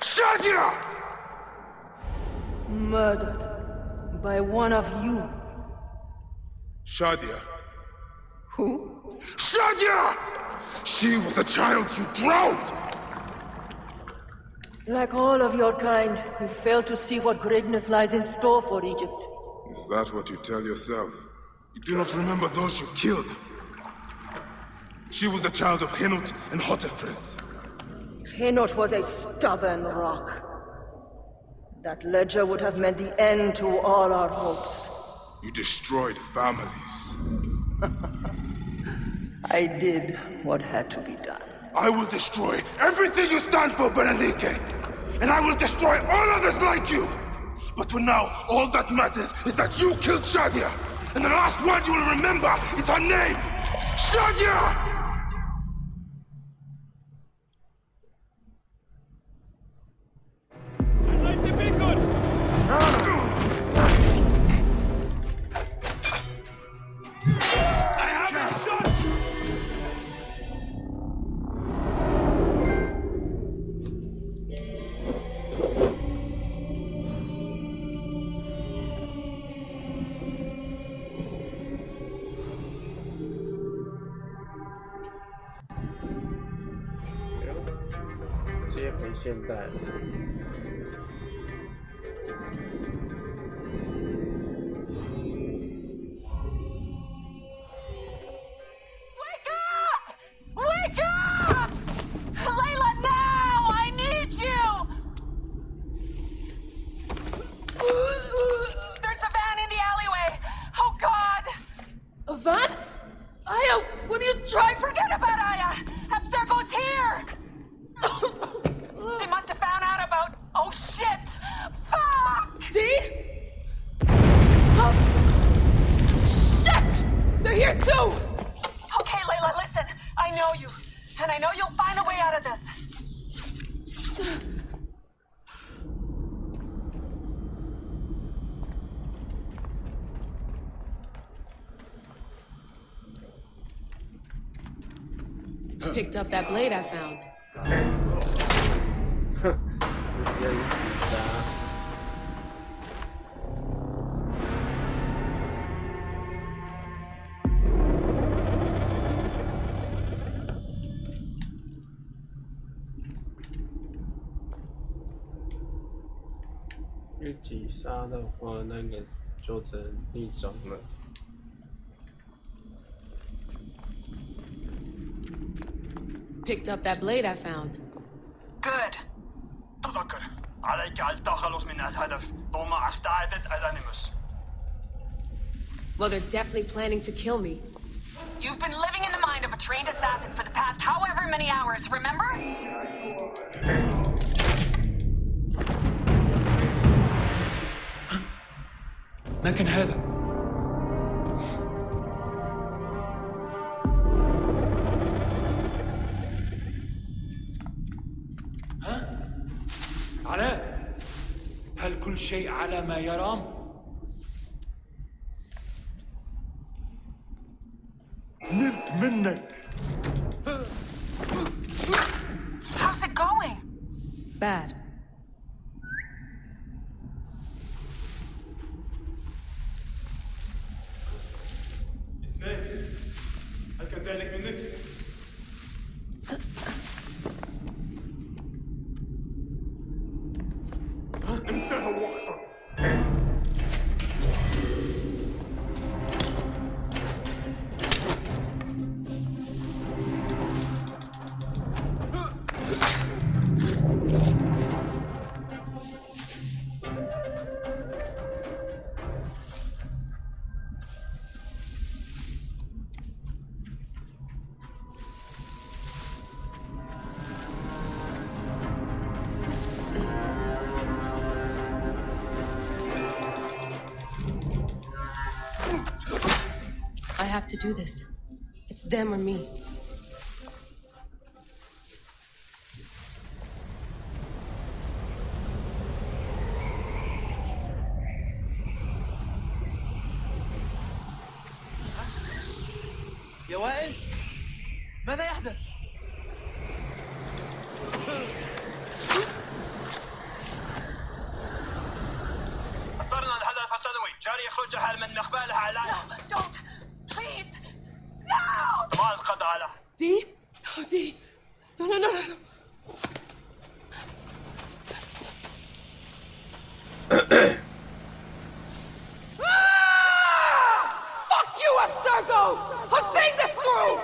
Shadia! Murdered by one of you. Shadia. Who? Shadia! She was the child you drowned! Like all of your kind, you fail to see what greatness lies in store for Egypt. Is that what you tell yourself? You do not remember those you killed. She was the child of Henut and Hotefres. Henot was a stubborn rock. That ledger would have meant the end to all our hopes. You destroyed families. I did what had to be done. I will destroy everything you stand for, Berenike! And I will destroy all others like you! But for now, all that matters is that you killed Shadia! And the last word you will remember is her name! Shadia!接回现代。Wake up! Wake up! Layla, now! I need you! There's a van in the alleyway! Oh, God! A van? Aya, what are you trying? Forget about Aya! Abstergo's here! They must have found out about... Oh, shit! Fuck! See? Oh. Shit! They're here, too! Okay, Layla, listen. I know you. And I know you'll find a way out of this. Picked up that blade I found. 直接一击杀。被击杀的话，那个就只能逆转了。Picked up that blade I found. Good. تذكر عليك التخلص من الهدف طالما استعدت الانيموس. Well, they're definitely planning to kill me. You've been living in the mind of a trained assassin for the past however many hours, remember? ما كان هذا؟ ها؟ علاء، هل كل شيء على ما يرام؟ نمت منك. How's it going? Bad. هل كان ذلك منك؟ انتهى وقتك. I have to do this. It's them or me. يا وائل، ماذا يحدث؟ أصرنا الهدف التنوي، جاري إخراجها من مقبالها على No, don't! Please! No! ما القضاء على D? No, D. No, no, no, no. Fuck you, Abstergo! I'm seeing this through!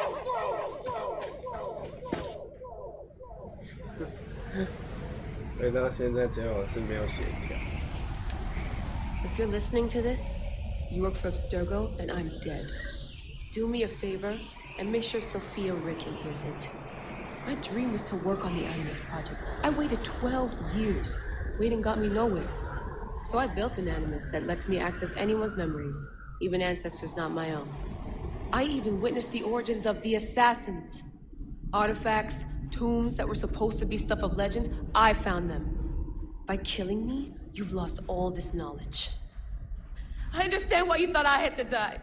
If you're listening to this, you work for Abstergo, and I'm dead. Do me a favor and make sure Sophia Ricken hears it. My dream was to work on the Animus project. I waited 12 years. Waiting got me nowhere. So I built an Animus that lets me access anyone's memories, even ancestors not my own. I even witnessed the origins of the assassins. Artifacts, tombs that were supposed to be stuff of legend, I found them. By killing me, you've lost all this knowledge. I understand why you thought I had to die.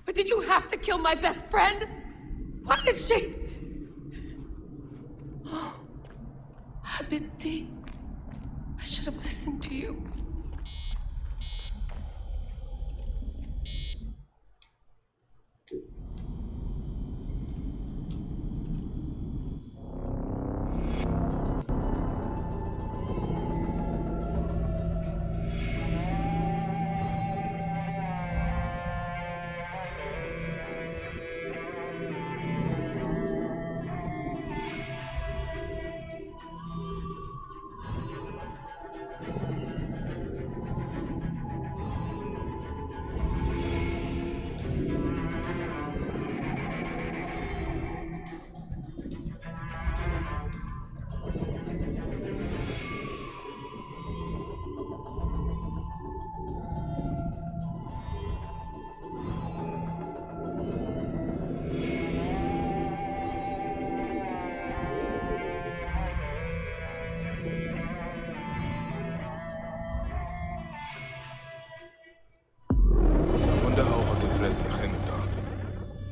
But did you have to kill my best friend? Why did she? Oh, Habibti. I should have listened to you.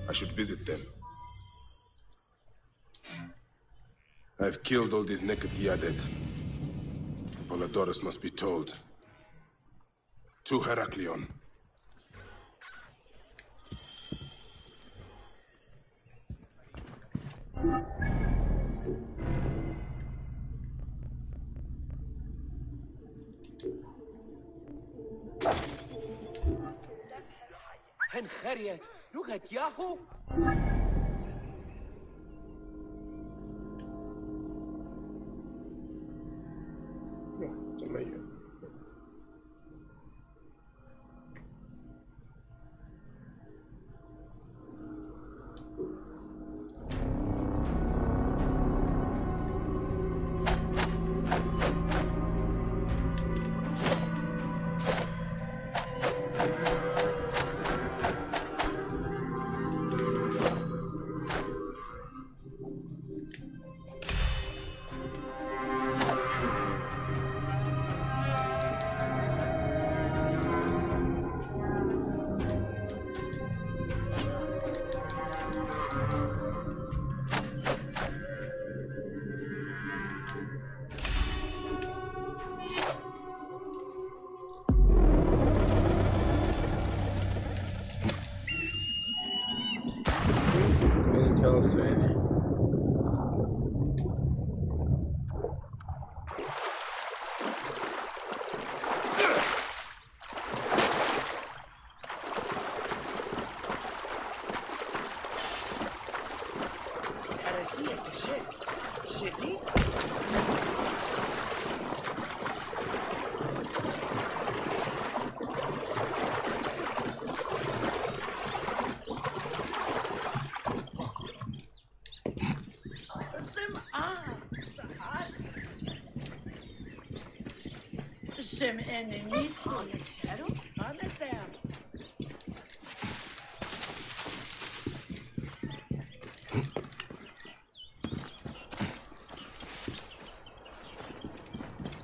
I should visit them. I've killed all these naked Diadet. Polydorus must be told. To Heraklion. خريت لغت ياهو.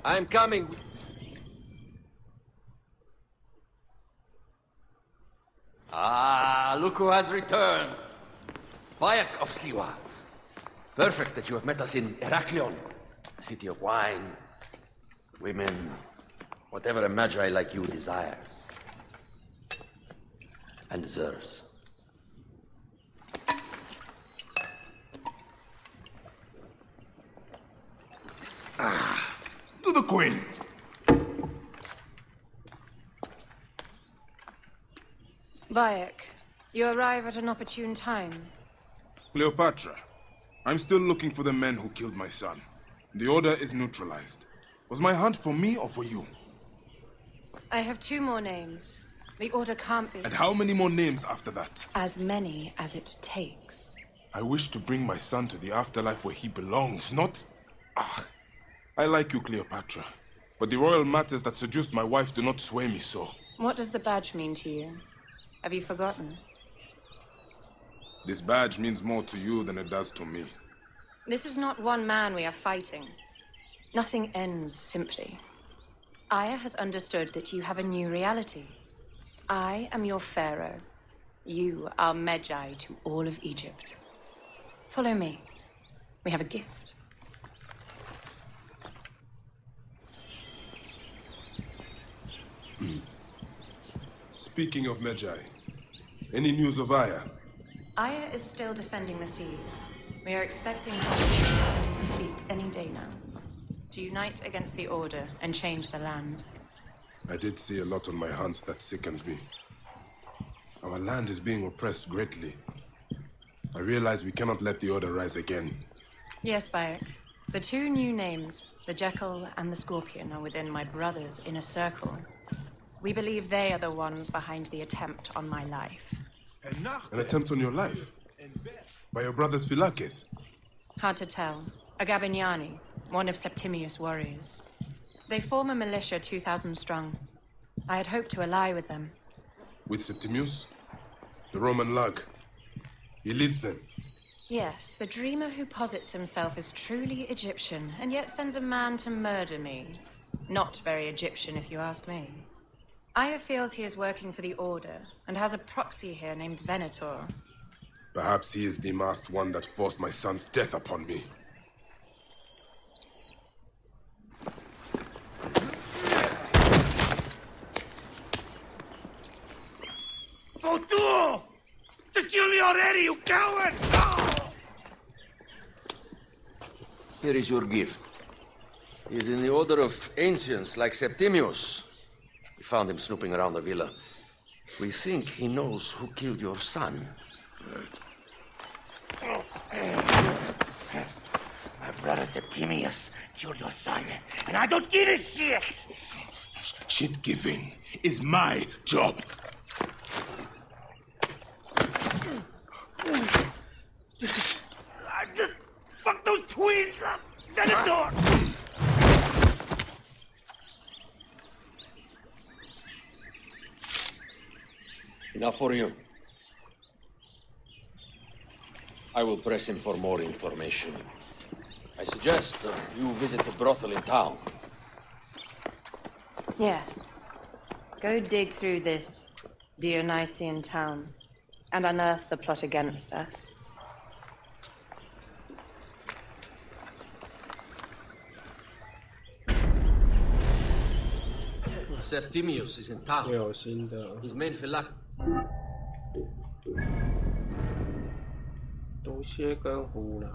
I'm coming. Ah, look who has returned. Bayek of Siwa. Perfect that you have met us in Heraklion, a city of wine, women, whatever a magi like you desires and deserves. To the Queen! Bayek, you arrive at an opportune time. Cleopatra, I'm still looking for the men who killed my son. The order is neutralized. Was my hunt for me or for you? I have 2 more names. The order can't be... And how many more names after that? As many as it takes. I wish to bring my son to the afterlife where he belongs, not... I like you, Cleopatra. But the royal matters that seduced my wife do not sway me so. What does the badge mean to you? Have you forgotten? This badge means more to you than it does to me. This is not one man we are fighting. Nothing ends simply. Aya has understood that you have a new reality. I am your pharaoh. You are Magi to all of Egypt. Follow me. We have a gift. Speaking of Magi, any news of Aya? Aya is still defending the seas. We are expecting her and his fleet any day now. To unite against the Order and change the land. I did see a lot on my hunts that sickened me. Our land is being oppressed greatly. I realize we cannot let the Order rise again. Yes, Bayek. The 2 new names, the Jekyll and the Scorpion, are within my brother's inner circle. We believe they are the ones behind the attempt on my life. An attempt on your life? By your brother's Philakes? Hard to tell. A Gabignani, one of Septimius' warriors. They form a militia 2,000 strong. I had hoped to ally with them. With Septimius? The Roman lug? He leads them? Yes, the dreamer who posits himself as truly Egyptian, and yet sends a man to murder me. Not very Egyptian, if you ask me. Aya feels he is working for the Order, and has a proxy here named Venator. Perhaps he is the masked one that forced my son's death upon me. Fotuo! Just kill me already, you coward! Here is your gift. He is in the order of ancients like Septimius. We found him snooping around the villa. We think he knows who killed your son. My brother Septimius killed your son, and I don't give a shit! Shit giving is my job. I just fucked those twins up! Venator! Enough for you. I will press him for more information. I suggest you visit the brothel in town. Yes. Go dig through this Dionysian town and unearth the plot against us. Septimius is in town. His main phylactery. 毒蝎跟虎狼。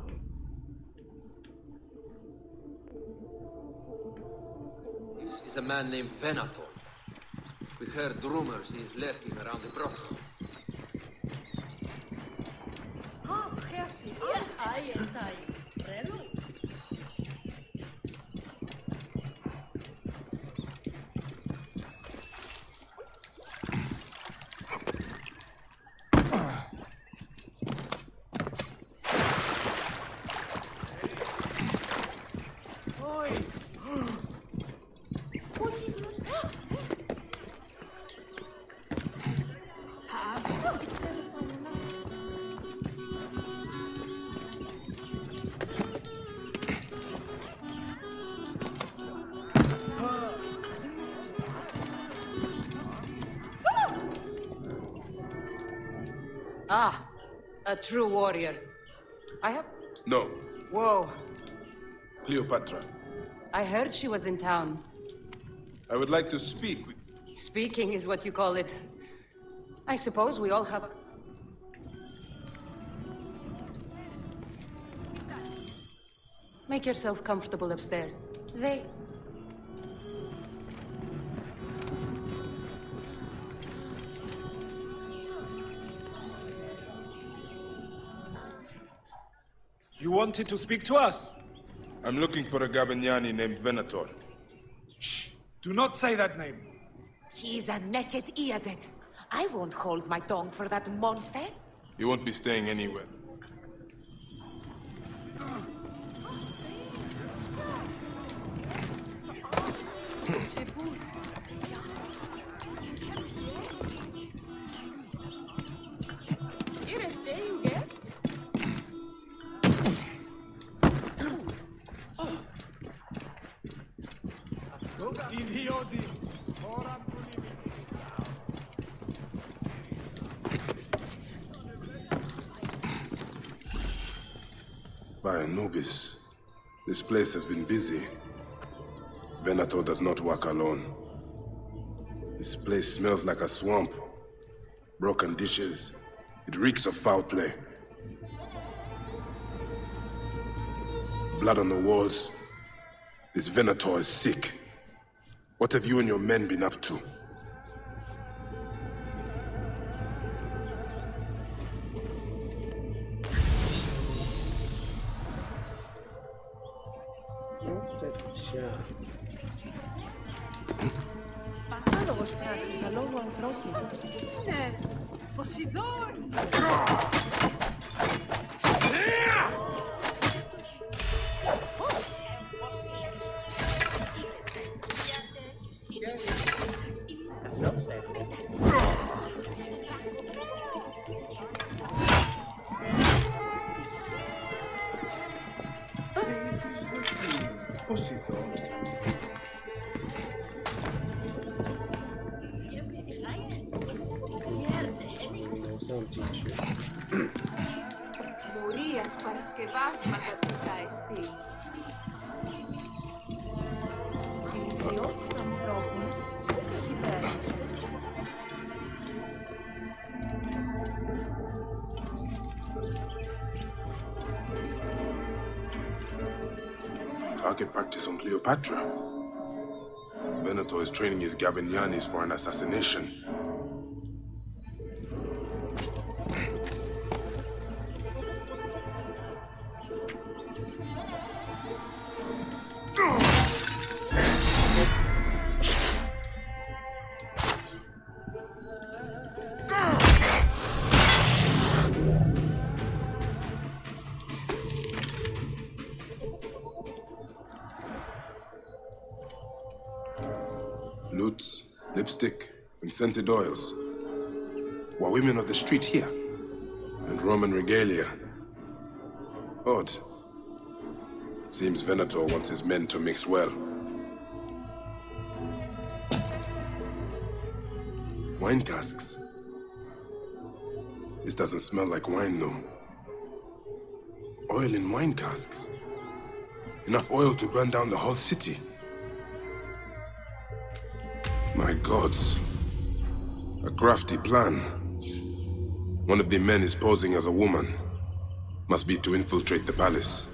This is a man named Venator. We heard rumors he is lurking around the brothel. Ah, a true warrior. I have... No. Whoa. Cleopatra. I heard she was in town. I would like to speak with... Speaking is what you call it. I suppose we all have... Make yourself comfortable upstairs. They... You wanted to speak to us? I'm looking for a Gabignani named Venator. Shh! Do not say that name. She's a naked idiot. I won't hold my tongue for that monster. He won't be staying anywhere. By Anubis, this place has been busy. Venator does not work alone. This place smells like a swamp. Broken dishes. It reeks of foul play. Blood on the walls. This Venator is sick. What have you and your men been up to? Παράλογος πράξης αλόγου ανθρώπου. Ναι, Ποσειδών! Μουρίας παρασκευάσματα του θα εστί. Η ιδιώτης ανθρώπων δεν έχει πέραση. Target practice on Cleopatra. Venator is training his Gabignanis for an assassination. Loots, lipstick, and scented oils. While women of the street here, and Roman regalia. Odd. Seems Venator wants his men to mix well. Wine casks. This doesn't smell like wine, though. Oil in wine casks. Enough oil to burn down the whole city. My gods. A crafty plan. One of the men is posing as a woman. Must be to infiltrate the palace.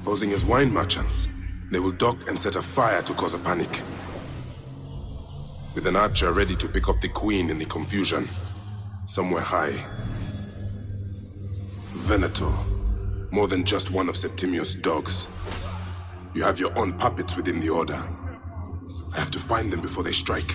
Posing as wine merchants, they will dock and set a fire to cause a panic. With an archer ready to pick off the queen in the confusion. Somewhere high. Venator. More than just one of Septimius' dogs. You have your own puppets within the Order. I have to find them before they strike.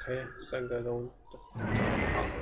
OK， 3个都好了。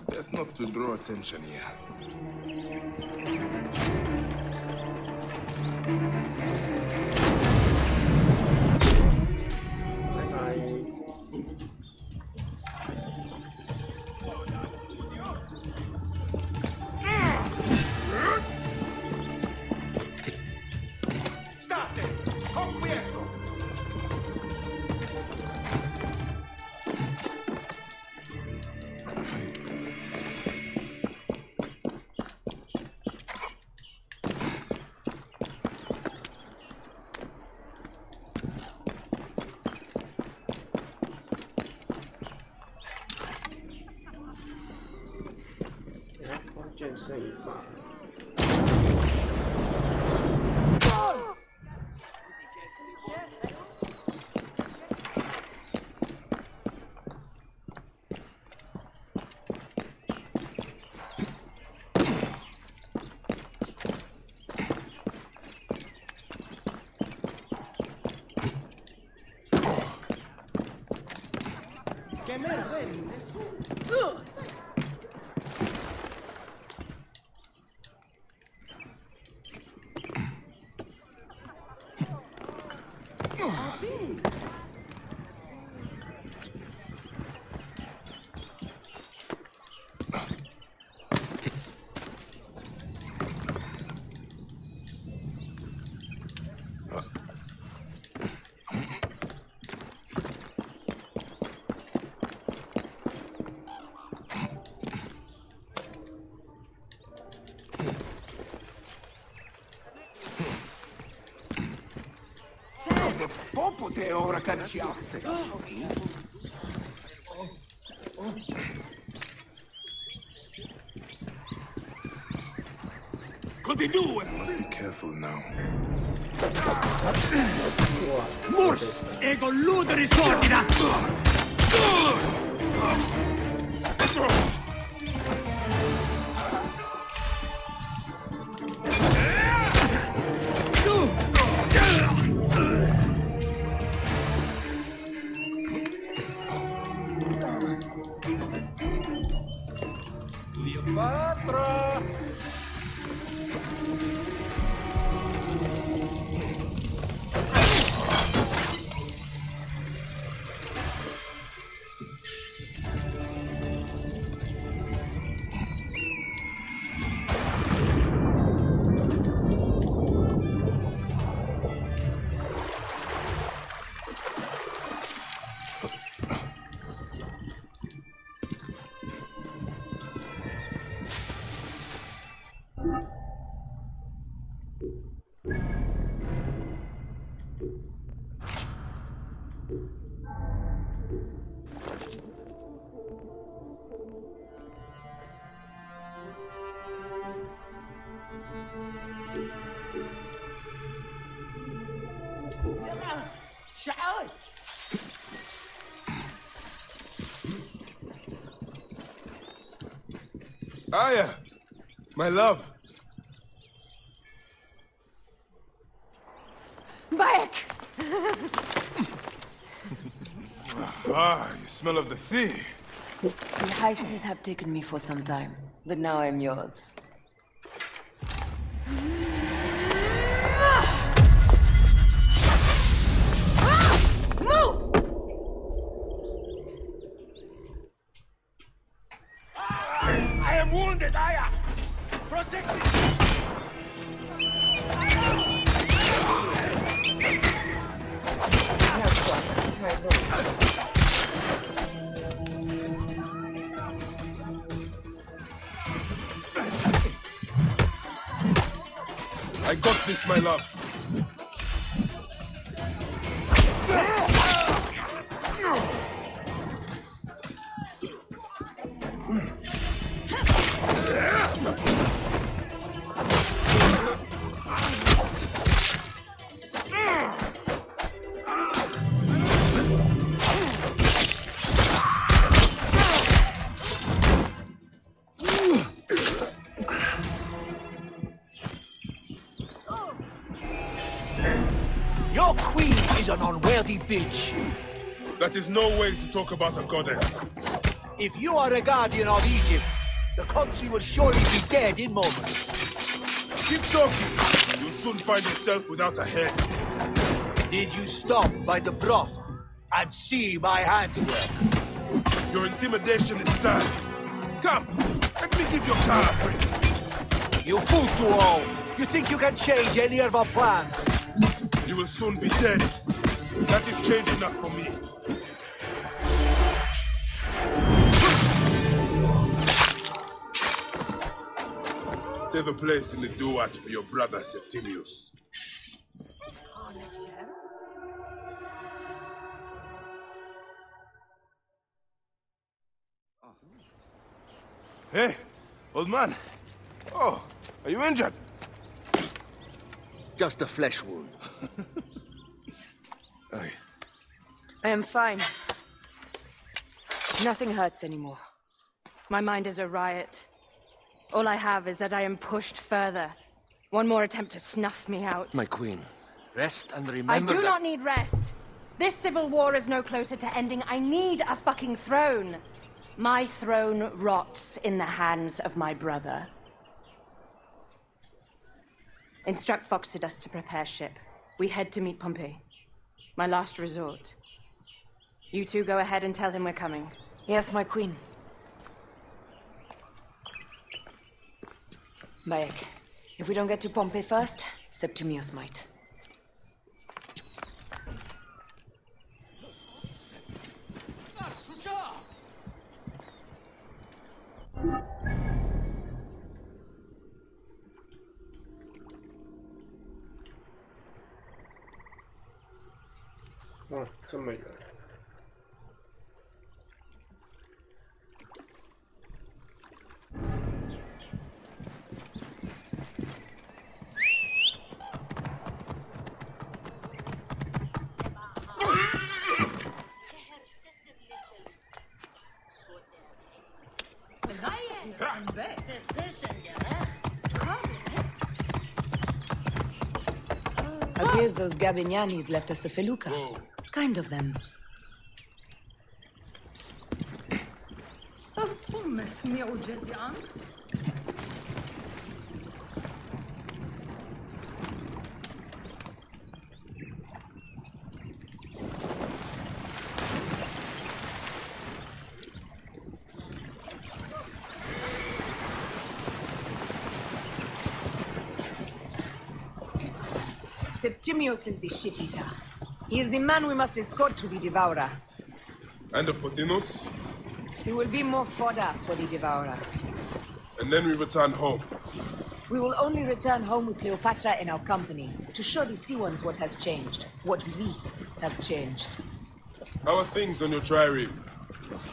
Best not to draw attention here.健身一把。Popote ora cantiate. Must be careful now. Murs! Ego luderi sordina! Cleopatra! شعرت Aya, my love. Bayek! You smell of the sea. The high seas have taken me for some time, but now I'm yours. Move! I am wounded, Aya! Protect me! I got this, my love. Your queen is an unworthy bitch. That is no way to talk about a goddess. If you are a guardian of Egypt, the country will surely be dead in moments. Keep talking. You'll soon find yourself without a head. Did you stop by the broth and see my handiwork? Your intimidation is sad. Come, let me give your car a break. You fool to all. You think you can change any of our plans? You will soon be dead. That is change enough for me. Save a place in the duat for your brother Septimius. Hey, old man. Oh, are you injured? Just a flesh wound. I am fine. Nothing hurts anymore. My mind is a riot. All I have is that I am pushed further. One more attempt to snuff me out. My queen, rest and remember I do that... not need rest. This civil war is no closer to ending. I need a fucking throne. My throne rots in the hands of my brother. Instruct Foxidus to prepare ship. We head to meet Pompey. My last resort. You two go ahead and tell him we're coming. Yes, my queen. Bayek, if we don't get to Pompey first, Septimius might. 哦，这么远。Appears those Gabinianis left us a felucca. Kind of them. Septimius is the shit-eater. He is the man we must escort to the Devourer. And the Pothinos? He will be more fodder for the Devourer. And then we return home. We will only return home with Cleopatra in our company, to show the Sea Ones what has changed, what we have changed. How are things on your trireme?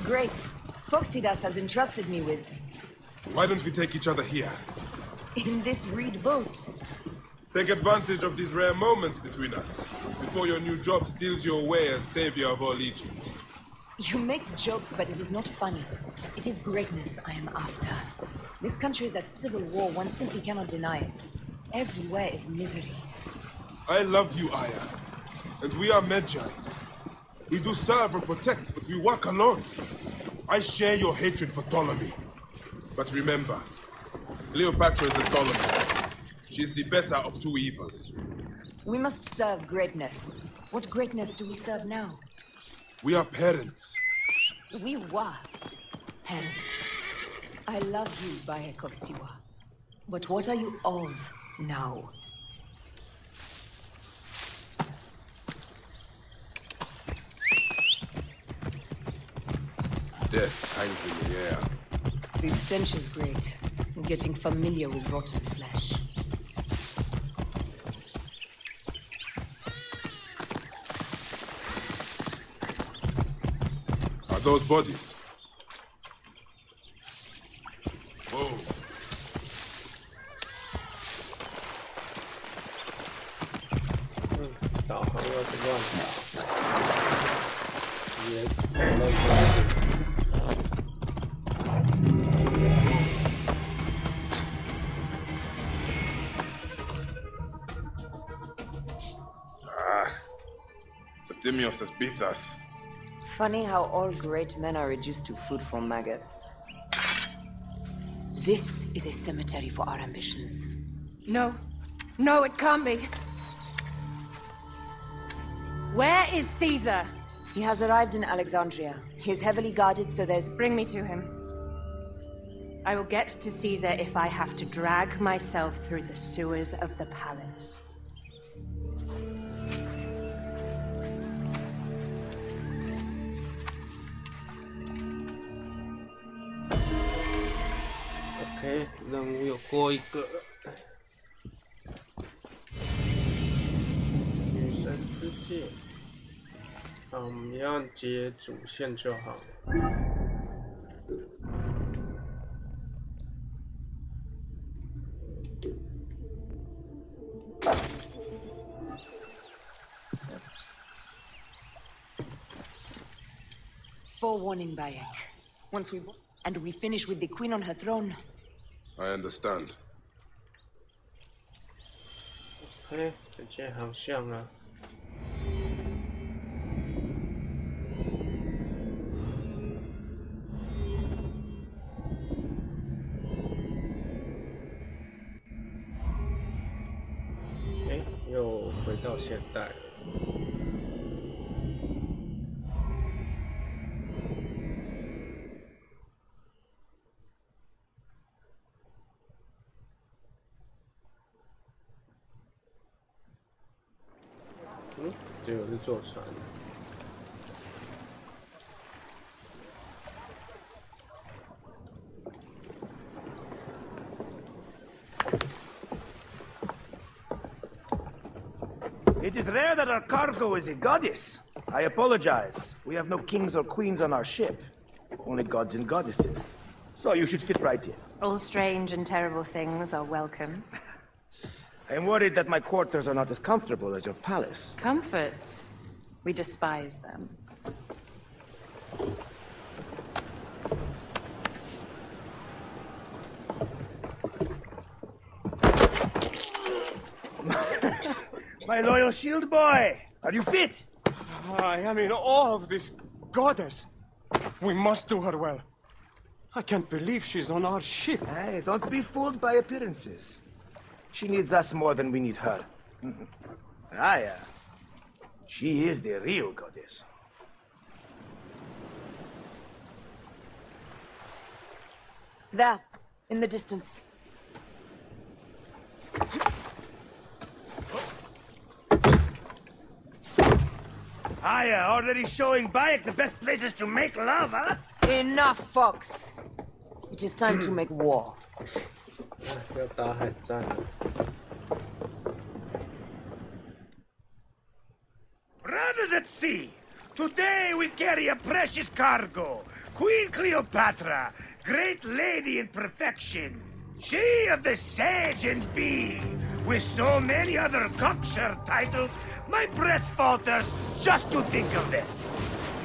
Great. Phoxidas has entrusted me with... Why don't we take each other here? In this reed boat. Take advantage of these rare moments between us, before your new job steals you away as savior of all Egypt. You make jokes, but it is not funny. It is greatness I am after. This country is at civil war, one simply cannot deny it. Everywhere is misery. I love you, Aya. And we are Magi. We do serve and protect, but we work alone. I share your hatred for Ptolemy. But remember, Cleopatra is a Ptolemy. She is the better of two evils. We must serve greatness. What greatness do we serve now? We are parents. We were parents. I love you, Bayek of Siwa. But what are you of now? Death hangs in the air. The stench is great. I'm getting familiar with rotten flesh. Are those bodies? Whoa. Septimius has beat us. Funny how all great men are reduced to food for maggots. This is a cemetery for our ambitions. No. No, it can't be. Where is Caesar? He has arrived in Alexandria. He is heavily guarded, so there's... Bring me to him. I will get to Caesar if I have to drag myself through the sewers of the palace. OK， 任务有过一个。女神之戒，我们要接主线就好。Forewarning, Bayek. Once we finish with the queen on her throne. I understand. OK， 直接航向了。又回到现代了。结果是坐船。It is rare that our cargo is a goddess. I apologize. We have no kings or queens on our ship. Only gods and goddesses. So you should fit right in. All strange and terrible things are welcome. I am worried that my quarters are not as comfortable as your palace. Comfort. We despise them. My loyal shield boy! Are you fit? I am in awe of this goddess. We must do her well. I can't believe she's on our ship. Hey, don't be fooled by appearances. She needs us more than we need her. Aya, she is the real goddess. There, in the distance. Aya, already showing Bayek the best places to make love, huh? Enough, Fox. It is time to make war. Brothers at sea, today we carry a precious cargo. Queen Cleopatra, great lady in perfection. She of the Sage and Bee, with so many other cocksure titles, my breath falters just to think of them.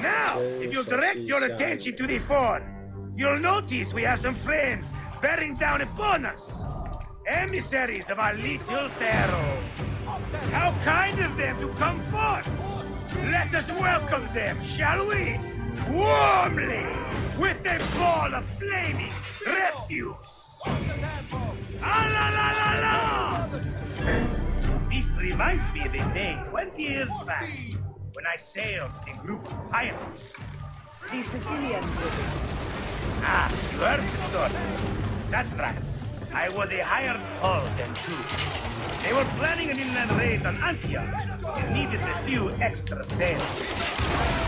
Now, if you'll direct your attention to the fore, you'll notice we have some friends bearing down upon us. Emissaries of our little pharaoh. How kind of them to come forth. Let us welcome them, shall we? Warmly, with a ball of flaming refuse. Ah la la la la! This reminds me of a day 20 years back, when I sailed with a group of pirates. The Sicilians was it? Ah, you heard the stories. That's right. I was a hired hull then too. They were planning an inland raid on Antioch and needed a few extra sails.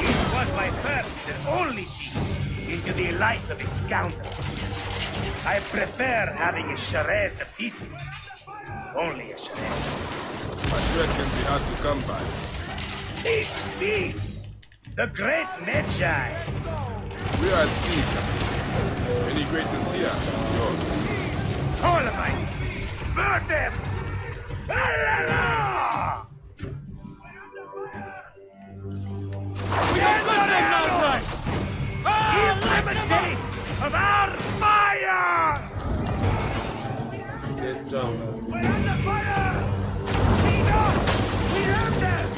It was my first and only peek into the life of a scoundrel. I prefer having a charade of pieces. Only a charade. My shred can be hard to come by. He speaks! The great Magi! We are at sea, Captain. Any greatness here is yours. Ptolemies! Burn them! La la la! We are the arrows! Give them a taste of our fire! We're under fire! Speed up! We have them!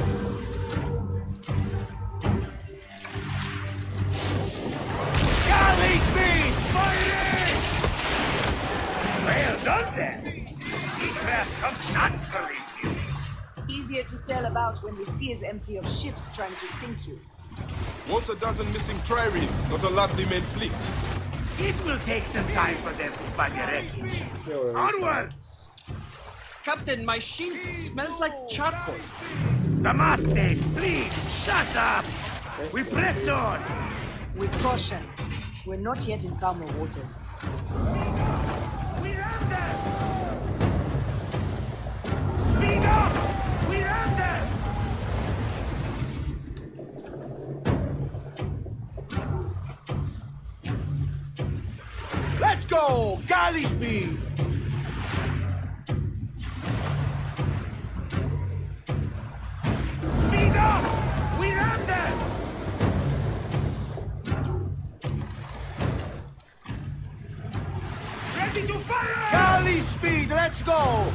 Galley speed! Fighting! Well done then! Seacraft comes naturally to you. Easier to sail about when the sea is empty of ships trying to sink you. Once a dozen missing triremes, not a lot the main fleet. It will take some time for them to find the wreckage. Onwards! Captain, my shield smells like charcoal. Damastes, please, shut up! We press on! With caution. We're not yet in calmer waters. We have them! Speed up! We have them! Let's go! Galley speed! Speed up! We have them! Ready to fire! Galley speed! Let's go!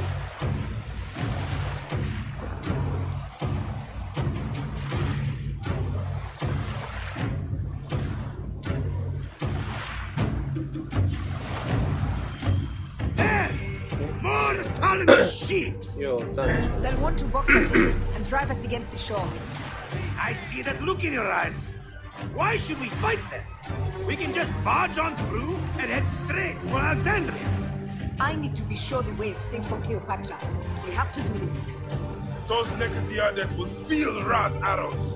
More Ptolemy ships! They'll want to box us in and drive us against the shore. I see that look in your eyes. Why should we fight them? We can just barge on through and head straight for Alexandria. I need to be sure the way is safe for Cleopatra. We have to do this. Those Necatiades will feel Ra's arrows.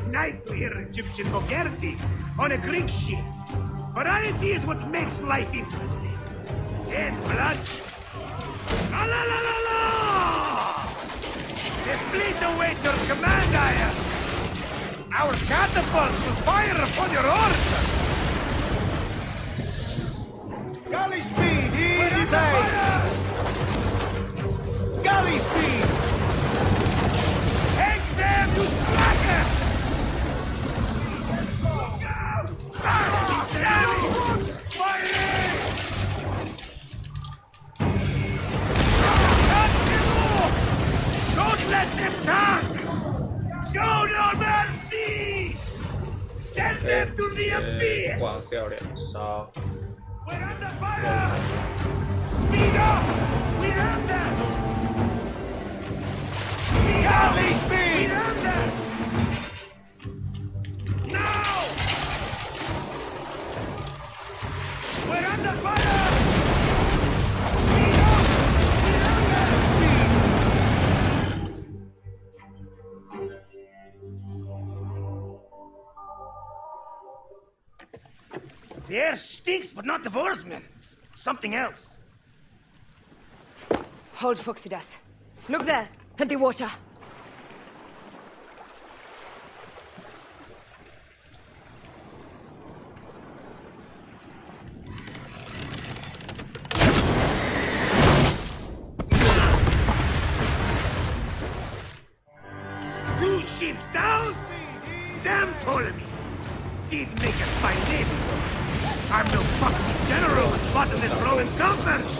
Nice to hear Egyptian vulgarity on a Greek ship. Variety is what makes life interesting. And bloodshed. La la la la la! The fleet awaits your command, Aya! Our catapults will fire upon your order! Galley speed, easy pace! Galley speed! Take them, you slacker! Firing! Don't let them talk! Show no mercy! Send them to the abyss! 挂掉2烧。 We're under fire! Speed up! We have them! Galley speed! We have them! Now! We're under fire! Speed up! We have them! The air stinks, but not the horsemen. Something else. Hold, Foxidas. Look there, at the water. Two ships down? Damn Ptolemy! Did make a fine navy. I'm no foxy general with bottomless Roman coffers!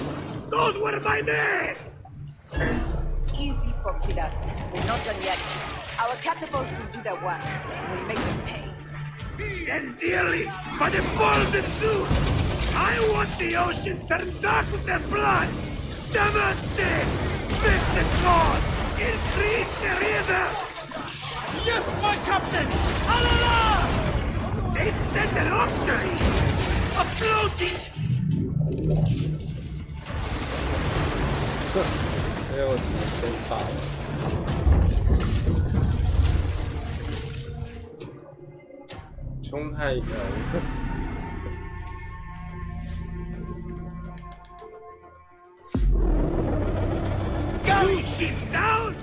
Those were my men! Easy, Foxidas. We're not done yet. Our catapults will do their work. We'll make them pay. And dearly, by the balls of Zeus! I want the ocean turned dark with their blood! Damastes! Make the god! Increase the river! Yes, my captain! Alala! They've sent an octary! A floating... 因为我只能先爆了。冲太阳。Two ships down?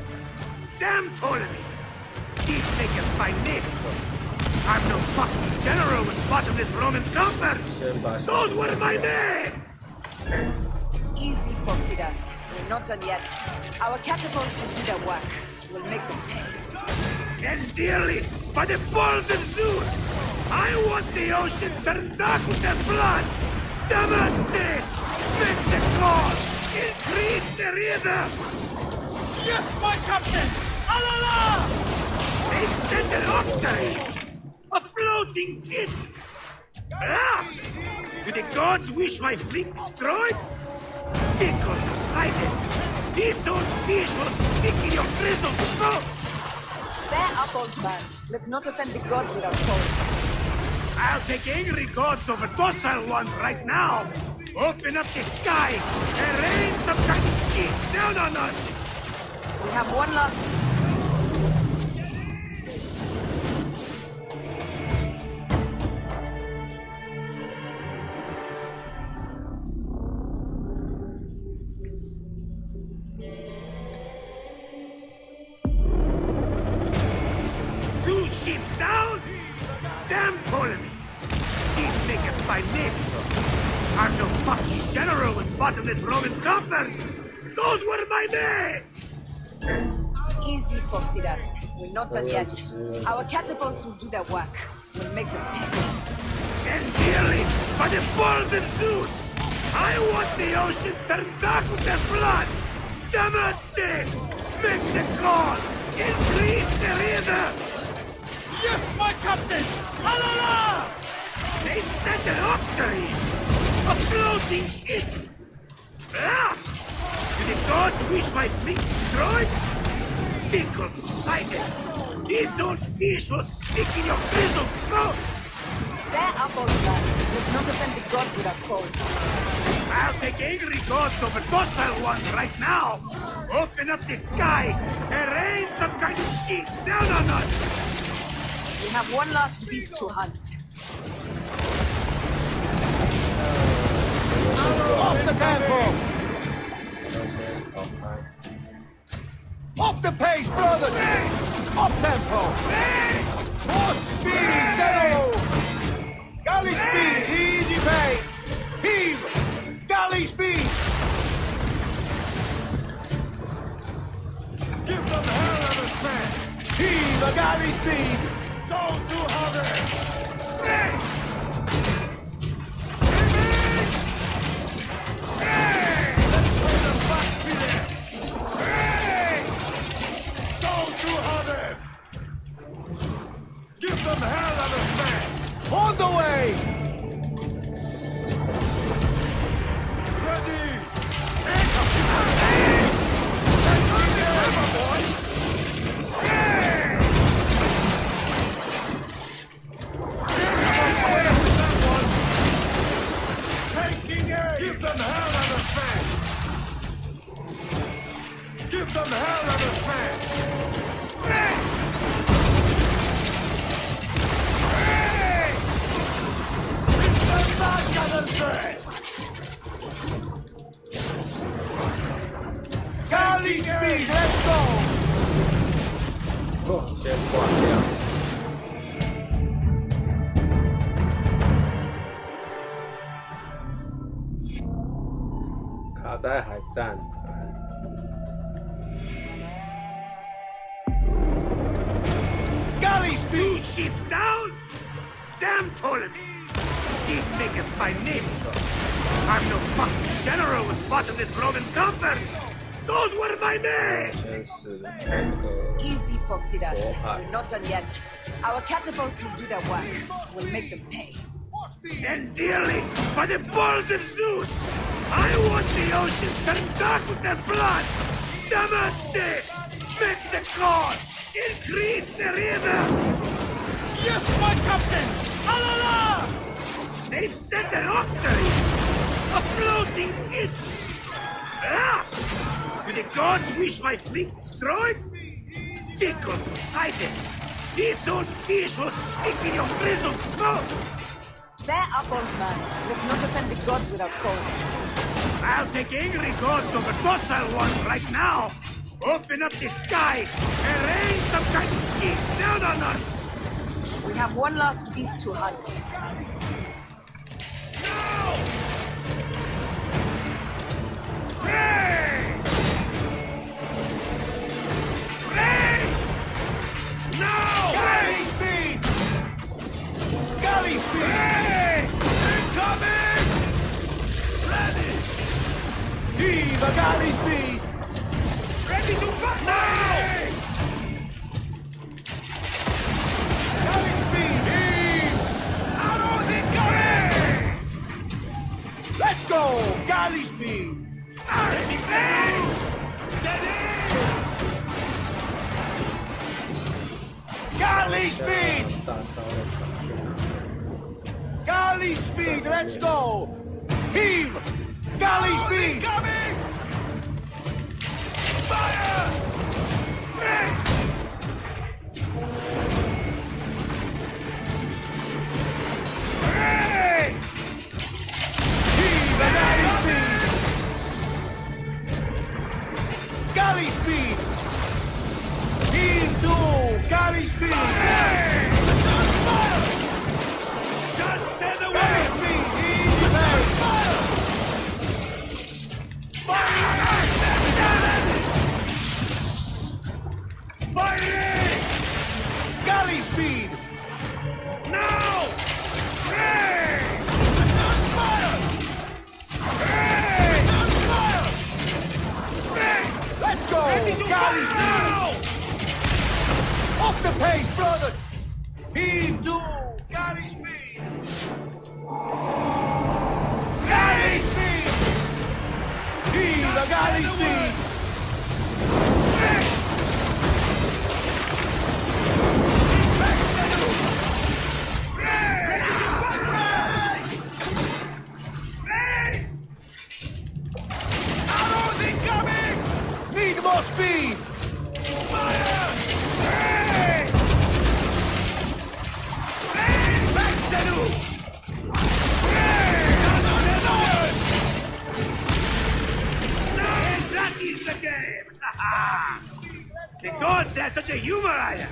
Damn Ptolemy! He'd make a fine navy. I'm no foxy general with bottomless Roman coffers! Those were my men! Easy, Foxidas. We're not done yet. Our catapults will do their work. We'll make them pay. And dearly, by the balls of Zeus! I want the ocean turned dark with their blood! Damastes! Make the god! Increase the river! Yes, my captain! Alala! They sent an octary! A floating city! Ask! Do the gods wish my fleet destroyed? Tickle Poseidon! This old fish will stick in your grizzled throat! Bear up, old man. Let's not offend the gods without cause. I'll take angry gods over docile ones right now! Open up the skies and rain some kind of shit down on us! We have one last... Two ships down? Damn Ptolemy! He'd make a fine navy. I'm no foxy general with bottomless Roman coffers! Those were my men! Easy, Foxidas. We're not done yet. Our catapults will do their work. We'll make them pay. And dearly, by the balls of Zeus! I want the ocean turned dark with their blood! Damastes! Make the call! Increase the river! Yes, my captain! Alala! They sent an octary! A floating city! Ask! Do the gods wish my fleet destroyed? Tickle Poseidon! This old fish will stick in your grizzled throat! Bear up, old man. Let's not offend the gods without cause. I'll take angry gods over docile ones right now! Open up the skies and rain some kind of shit down on us! We have one last beast to hunt. Off the tempo! Off the pace, brothers! Off tempo! More speed, settle! Galley speed, easy pace! Heave! Galley speed! Give them hell of a smash! Heave a galley speed! Don't do hover! Hey! Let's play the fast speeder! Hey! Don't do hover! Give them hell of a smash! On the way! Ready! Give them hell of a fan! Give them hell of a fan! Hey! Hey! It's the back of the fan! Charlie speed, let's go! Oh, 先挂掉。卡在海战。Galley speed! 2 ships down? Damn Ptolemy! He'd make a fine name though. I'm no foxy general with bottomless Roman coffers! Those were my men! Easy, Foxidas. We're not done yet. Our catapults will do their work. We'll make them pay. And dearly, by the balls of Zeus, I want the ocean turned dark with their blood! Damastes! Make the call! Increase the river! Yes, my captain! Alala! They've set an octary! A floating city! Alas! Do the gods wish my fleet destroyed? Fickle Poseidon! This old fish will stick in your grizzled throat! Bear up, old man. Let's not offend the gods without cause. I'll take angry gods over docile ones right now! Open up the skies and rain some kind of shit down on us! We have one last beast to hunt. No! Hey! Hey! No! Galley speed! Galley speed! Hey! Incoming! Ready! Heave a galley speed! Ready to fight now! Galley speed! Heave! Arrows incoming! Let's go! Galley speed! Ready, steady! Galley speed! Galley speed, let's go! Heave! Galley speed! Coming! Fire! Hey! Heave a galley speed! Galley speed! Heave to galley speed! Hey! Just to the way! Speed! Easy pace! Fire! Firing! Galley speed! Now! Hey! Hey! Hey! Let's go! Galley speed! Now! Off the pace, brothers! Heave to galley speed! Galley speed! Heave the galley speed! Hey! Arrows incoming! Need more speed! Fire! Hey! Hey! Back, Senu! Hey! And that is the game! The gods had such a humor I had!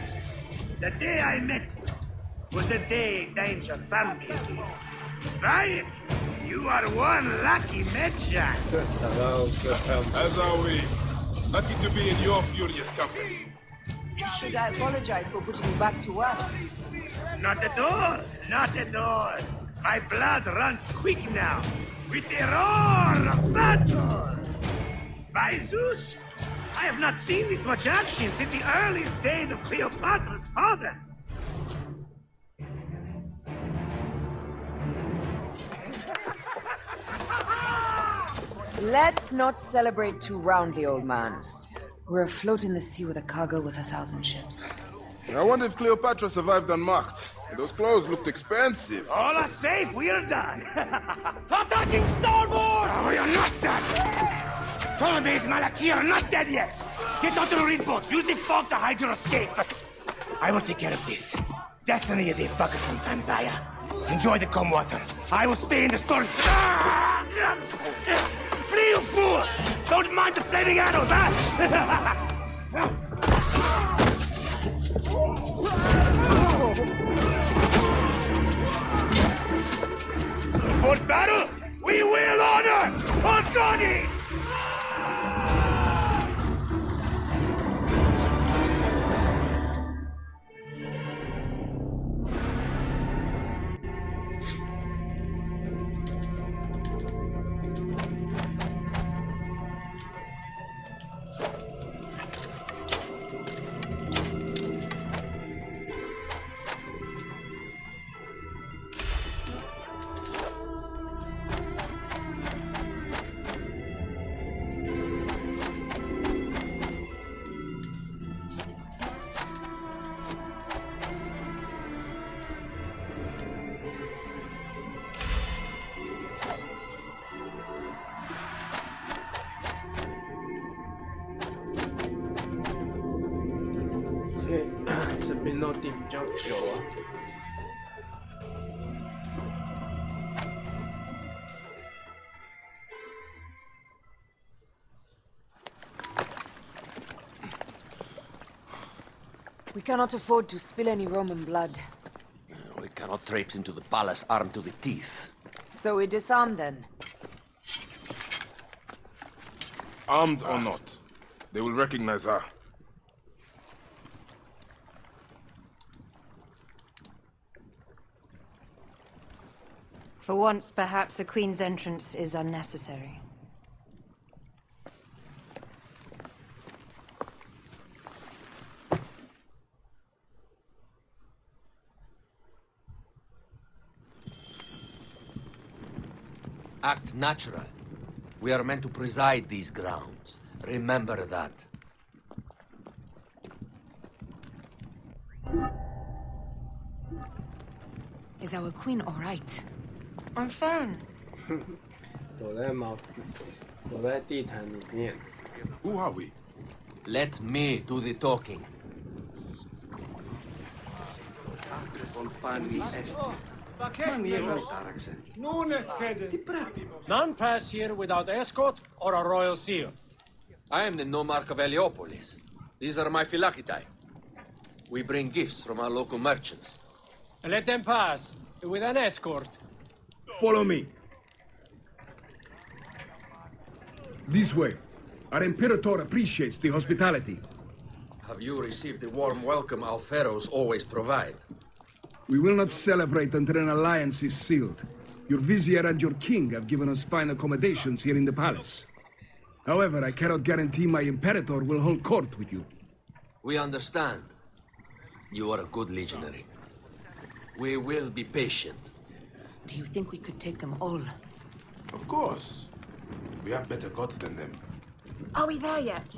The day I met you, was the day Danger found me again. Right? You are one lucky medshot. As are we. Lucky to be in your furious company. Should I apologize for putting you back to work? Not at all. Not at all. My blood runs quick now. With the roar of battle. By Zeus, I have not seen this much action since the earliest days of Cleopatra's father. Let's not celebrate too roundly, old man. We're afloat in the sea with a cargo with 1,000 ships. I wonder if Cleopatra survived unmarked. Those clothes looked expensive. All are safe, we're done. Attacking starboard! Oh, you're not done! Ptolemy's Malaki are not dead yet! Get out the marine boats, use the fog to hide your escape. I will take care of this. Destiny is a fucker sometimes, Aya. Enjoy the calm water. I will stay in the storm. Flee, you fools! Don't mind the flaming arrows, huh? For battle, we will honor our goddess!这边落地比较久啊。We cannot afford to spill any Roman blood. We cannot traipse into the palace armed to the teeth. So we disarm then? Armed or not, they will recognize her. For once, perhaps a queen's entrance is unnecessary. Act natural. We are meant to preside these grounds. Remember that. Is our queen all right? I'm fine. 躲在地毯里面。 Who are we? Let me do the talking. None pass here without escort or a royal seal. I am the nomarch of Heliopolis. These are my phylacitae. We bring gifts from our local merchants. Let them pass with an escort. Follow me. This way. Our Imperator appreciates the hospitality. Have you received the warm welcome our pharaohs always provide? We will not celebrate until an alliance is sealed. Your vizier and your king have given us fine accommodations here in the palace. However, I cannot guarantee my Imperator will hold court with you. We understand. You are a good legionary. We will be patient. Do you think we could take them all? Of course. We have better gods than them. Are we there yet?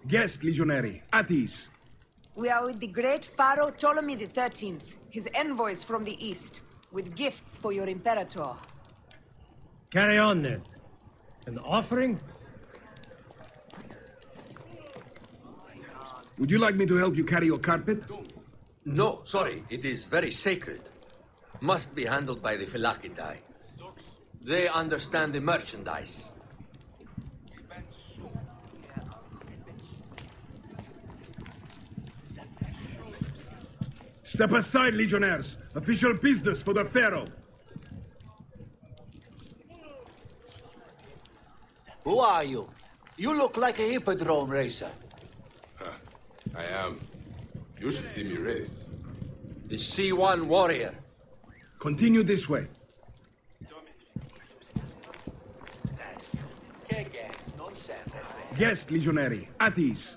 Guest legionary, at ease. We are with the great Pharaoh Ptolemy XIII, his envoys from the east, with gifts for your Imperator. Carry on then. An offering? Would you like me to help you carry your carpet? No, sorry. It is very sacred. must be handled by the Phylacidae. They understand the merchandise. Step aside, Legionnaires. Official business for the Pharaoh. Who are you? You look like a hippodrome racer. I am. You should see me race. The C1 warrior. Continue this way. Yes, Legionary. At ease.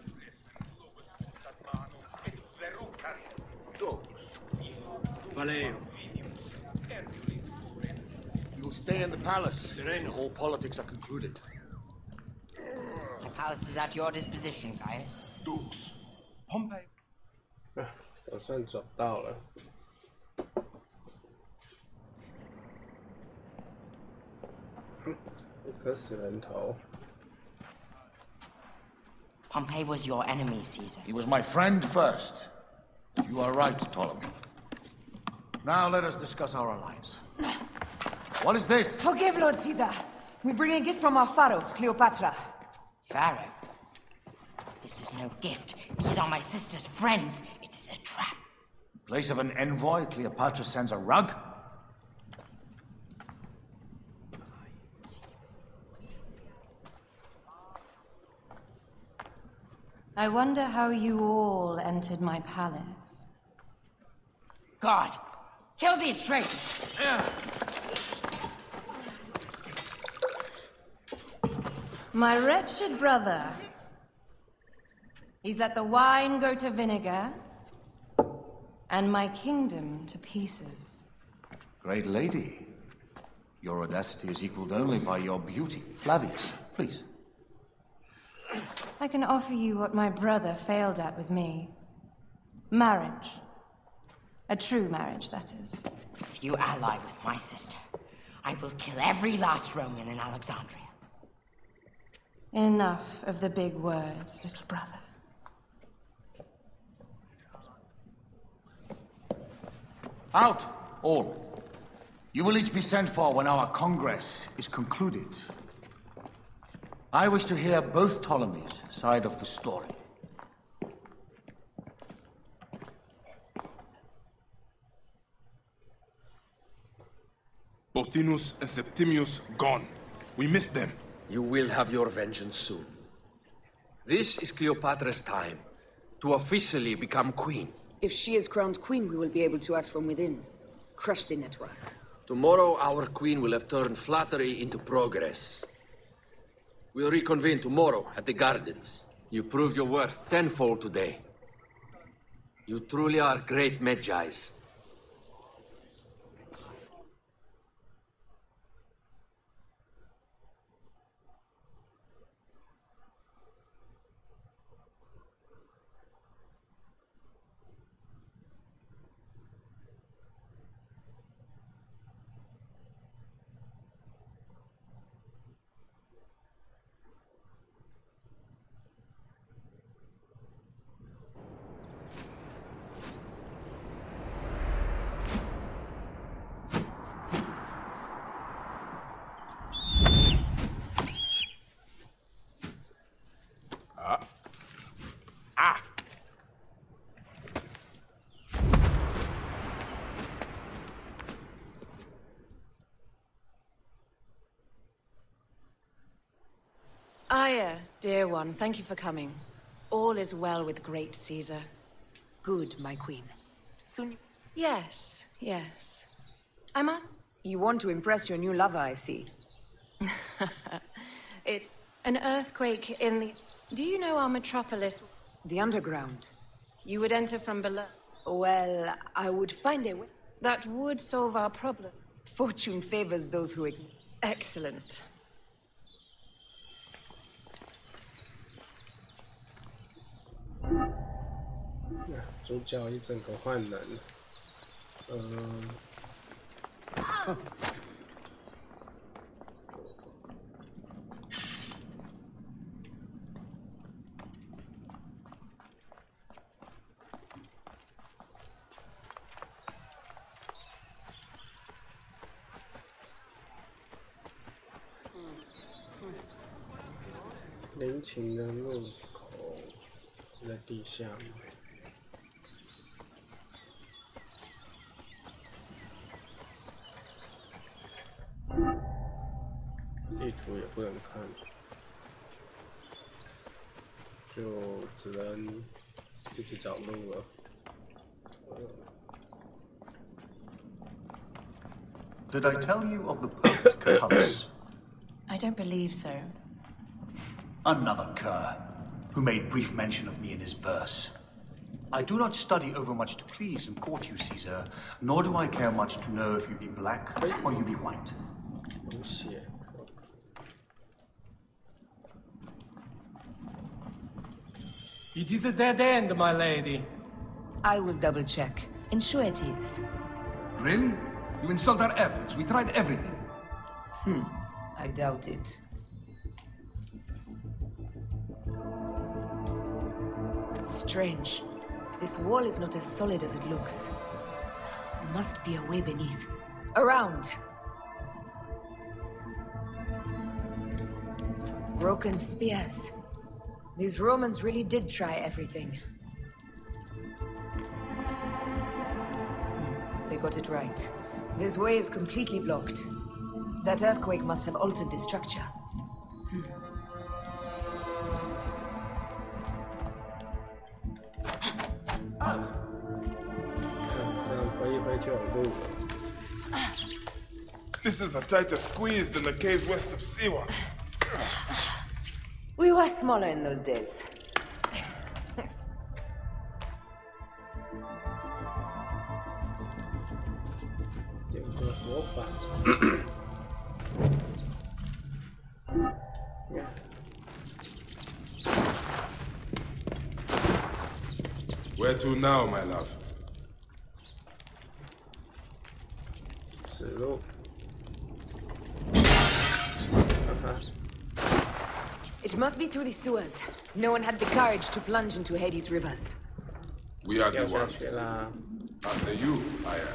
You'll stay in the palace. All politics are concluded. The palace is at your disposition, Gaius. Dukes. Pompey. 我算找到了。一颗死人头。 Pompey was your enemy, Caesar. He was my friend first. You are right, Ptolemy. Now let us discuss our alliance. What is this? Forgive, Lord Caesar. We bring a gift from our pharaoh, Cleopatra. Pharaoh? This is no gift. These are my sister's friends. It is a trap. In place of an envoy, Cleopatra sends a rug? I wonder how you all entered my palace. God, kill these traitors! My wretched brother. He's let the wine go to vinegar, and my kingdom to pieces. Great lady. Your audacity is equaled only by your beauty. Flavius, please. I can offer you what my brother failed at with me. Marriage. A true marriage, that is. If you ally with my sister, I will kill every last Roman in Alexandria. Enough of the big words, little brother. Out, all. You will each be sent for when our congress is concluded. I wish to hear both Ptolemies' side of the story. Botinus and Septimius gone. We missed them. You will have your vengeance soon. This is Cleopatra's time to officially become queen. If she is crowned queen, we will be able to act from within. Crush the network. Tomorrow, our queen will have turned flattery into progress. We'll reconvene tomorrow at the gardens. You proved your worth tenfold today. You truly are great Magi's. Aya, dear one, thank you for coming. All is well with great Caesar. Good, my queen. Soon... Yes, yes. I must... You want to impress your new lover, I see. An earthquake in the... Do you know our metropolis? The underground. You would enter from below. Well, I would find a way. That would solve our problem. Fortune favors those who... Excellent.主角一整个换人，陵寝的入口在地下。地图也不能看，就只能自己找路了。Did I tell you of the poet Catullus? I don't believe so. Another cur, who made brief mention of me in his verse. I do not study overmuch to please and court you, Caesar, nor do I care much to know if you be black or you be white. Oh shit. It is a dead end, my lady. I will double check. Ensure it is. Really? You insult our efforts. We tried everything. I doubt it. Strange. This wall is not as solid as it looks. Must be a way beneath. Around! Broken spears. These Romans really did try everything. They got it right. This way is completely blocked. That earthquake must have altered this structure. This is a tighter squeeze than the caves west of Siwa. We were smaller in those days. Where to now, my love? It must be through the sewers. No one had the courage to plunge into Hades' rivers. We are the ones. After you, I am.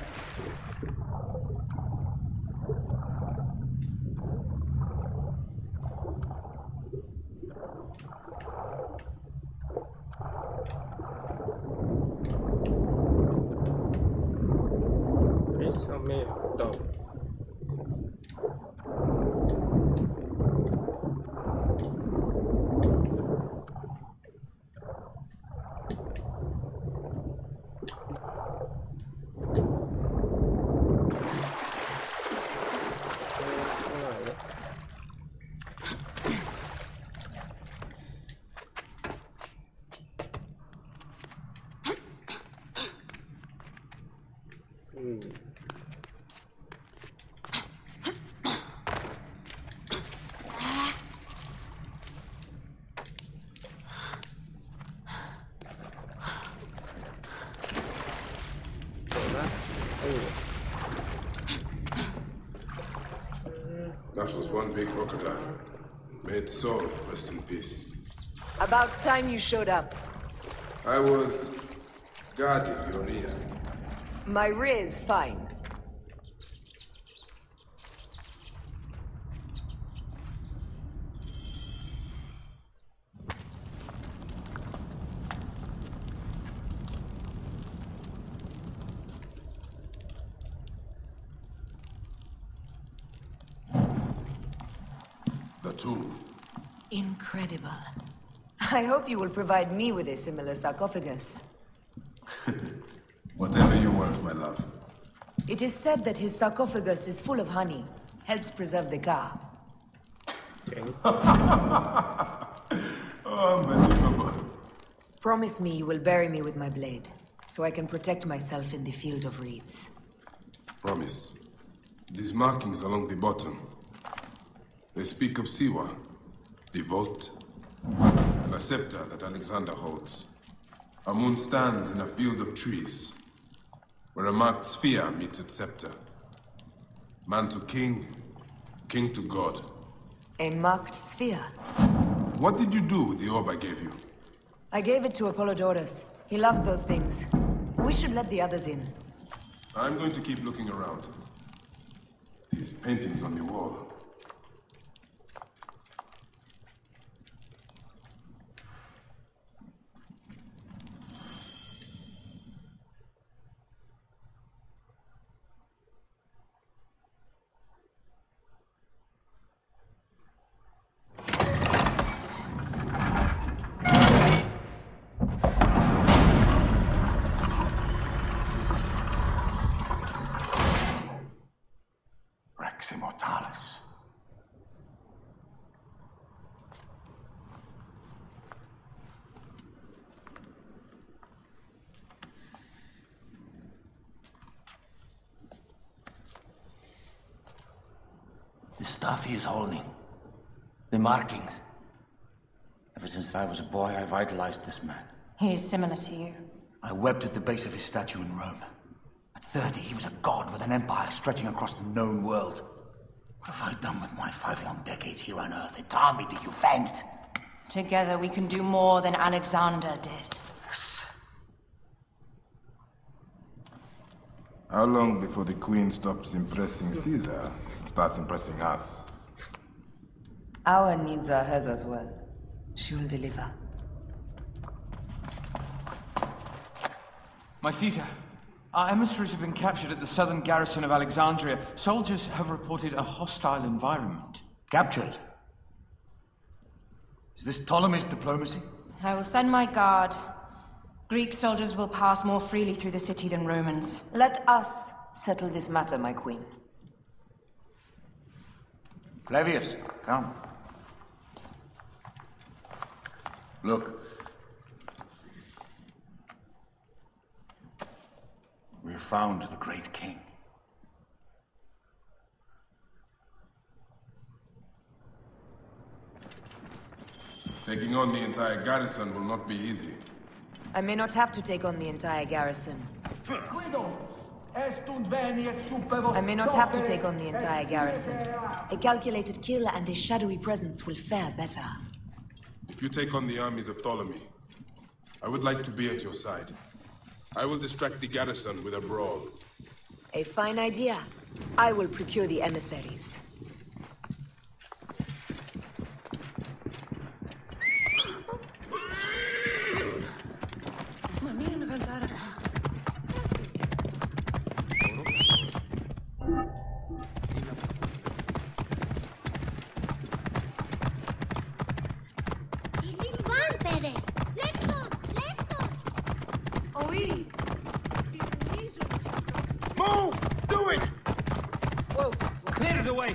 That was one big crocodile. May its soul rest in peace. About time you showed up. I was guarding your rear. My rear is fine. Incredible. I hope you will provide me with a similar sarcophagus. Whatever you want, my love. It is said that his sarcophagus is full of honey. Helps preserve the car. Unbelievable. Promise me you will bury me with my blade, so I can protect myself in the field of reeds. Promise. These markings along the bottom, they speak of Siwa. The vault, and a scepter that Alexander holds. A moon stands in a field of trees, where a marked sphere meets its scepter. Man to king, king to god. A marked sphere? What did you do with the orb I gave you? I gave it to Apollodorus. He loves those things. We should let the others in. I'm going to keep looking around. These paintings on the wall. Rex Immortalis. The stuff he is holding. The markings. Ever since I was a boy, I've idolized this man. He is similar to you. I wept at the base of his statue in Rome. At 30, he was a god with an empire stretching across the known world. What have I done with my 5 long decades here on Earth? An army to defend? Together we can do more than Alexander did. How long before the Queen stops impressing Caesar and starts impressing us? Our needs are hers as well. She will deliver. My Caesar, our emissaries have been captured at the southern garrison of Alexandria. Soldiers have reported a hostile environment. Captured? Is this Ptolemy's diplomacy? I will send my guard. Greek soldiers will pass more freely through the city than Romans. Let us settle this matter, my queen. Flavius, come. Look. We have found the great king. Taking on the entire garrison will not be easy. I may not have to take on the entire garrison. I may not have to take on the entire garrison. A calculated kill and a shadowy presence will fare better. If you take on the armies of Ptolemy, I would like to be at your side. I will distract the garrison with a brawl. A fine idea. I will procure the emissaries. Move! Do it! Whoa, clear the way!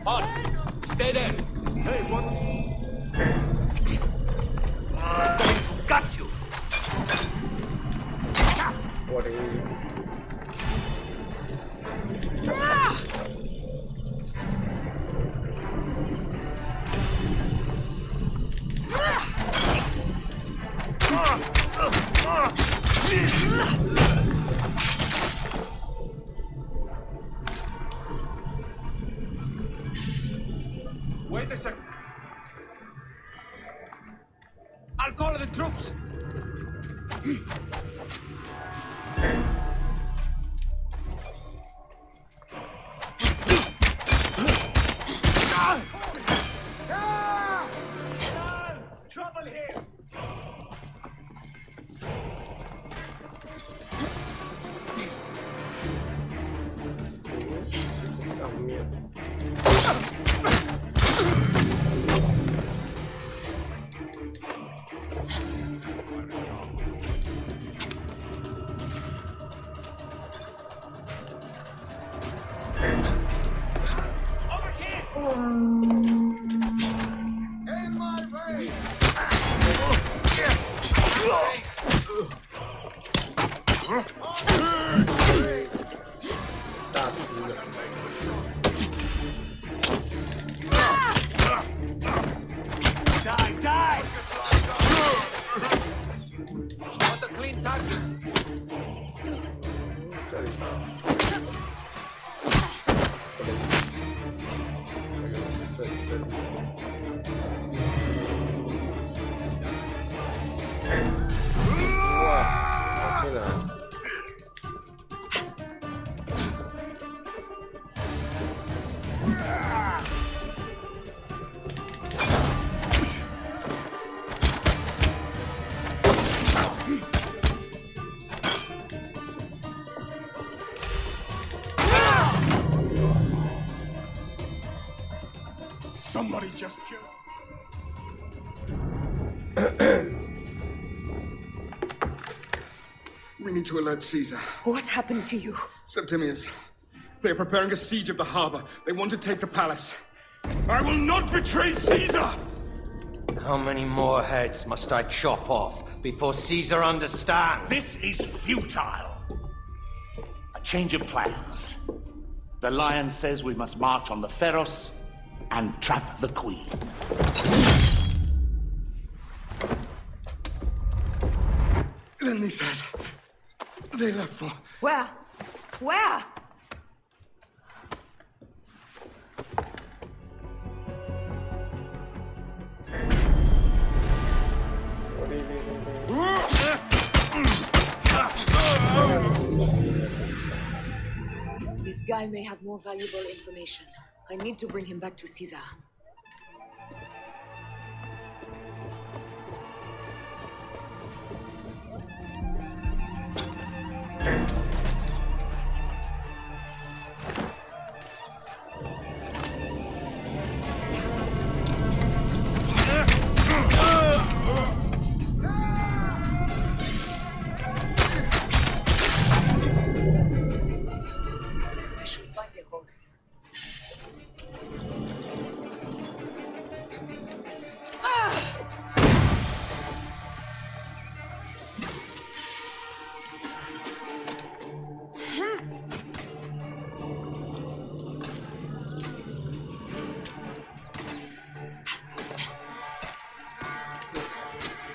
Halt! Stay there! Hey, what? Got you! What are you? Wait a sec. I'll call the troops. Trouble here. Die! Want a clean target? Somebody just killed. We need to alert Caesar. What happened to you? Septimius. They are preparing a siege of the harbor. They want to take the palace. I will not betray Caesar! How many more heads must I chop off before Caesar understands? This is futile. A change of plans. The Lion says we must march on the Pharos and trap the Queen. Then they said... they left for... Where? Where? This guy may have more valuable information. I need to bring him back to Caesar.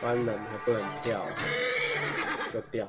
关人还不能跳，就掉。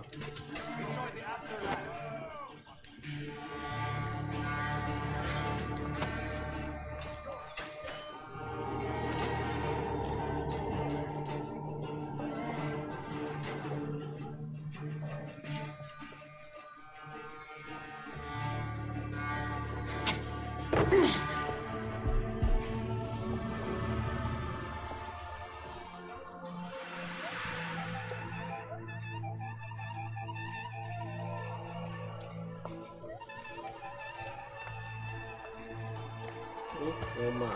有马了。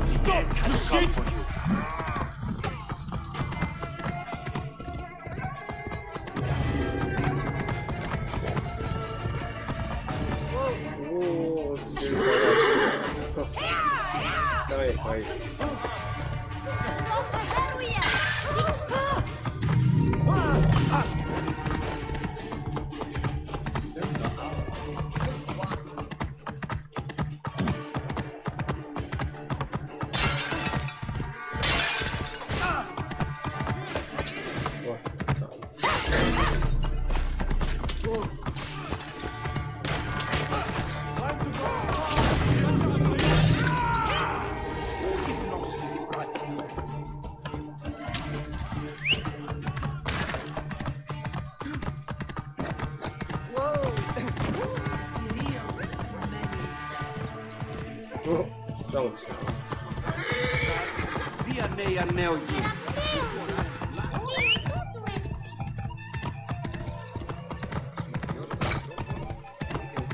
Stop! Shit!哦，直接摔下去了，这样也可以。 撞墙。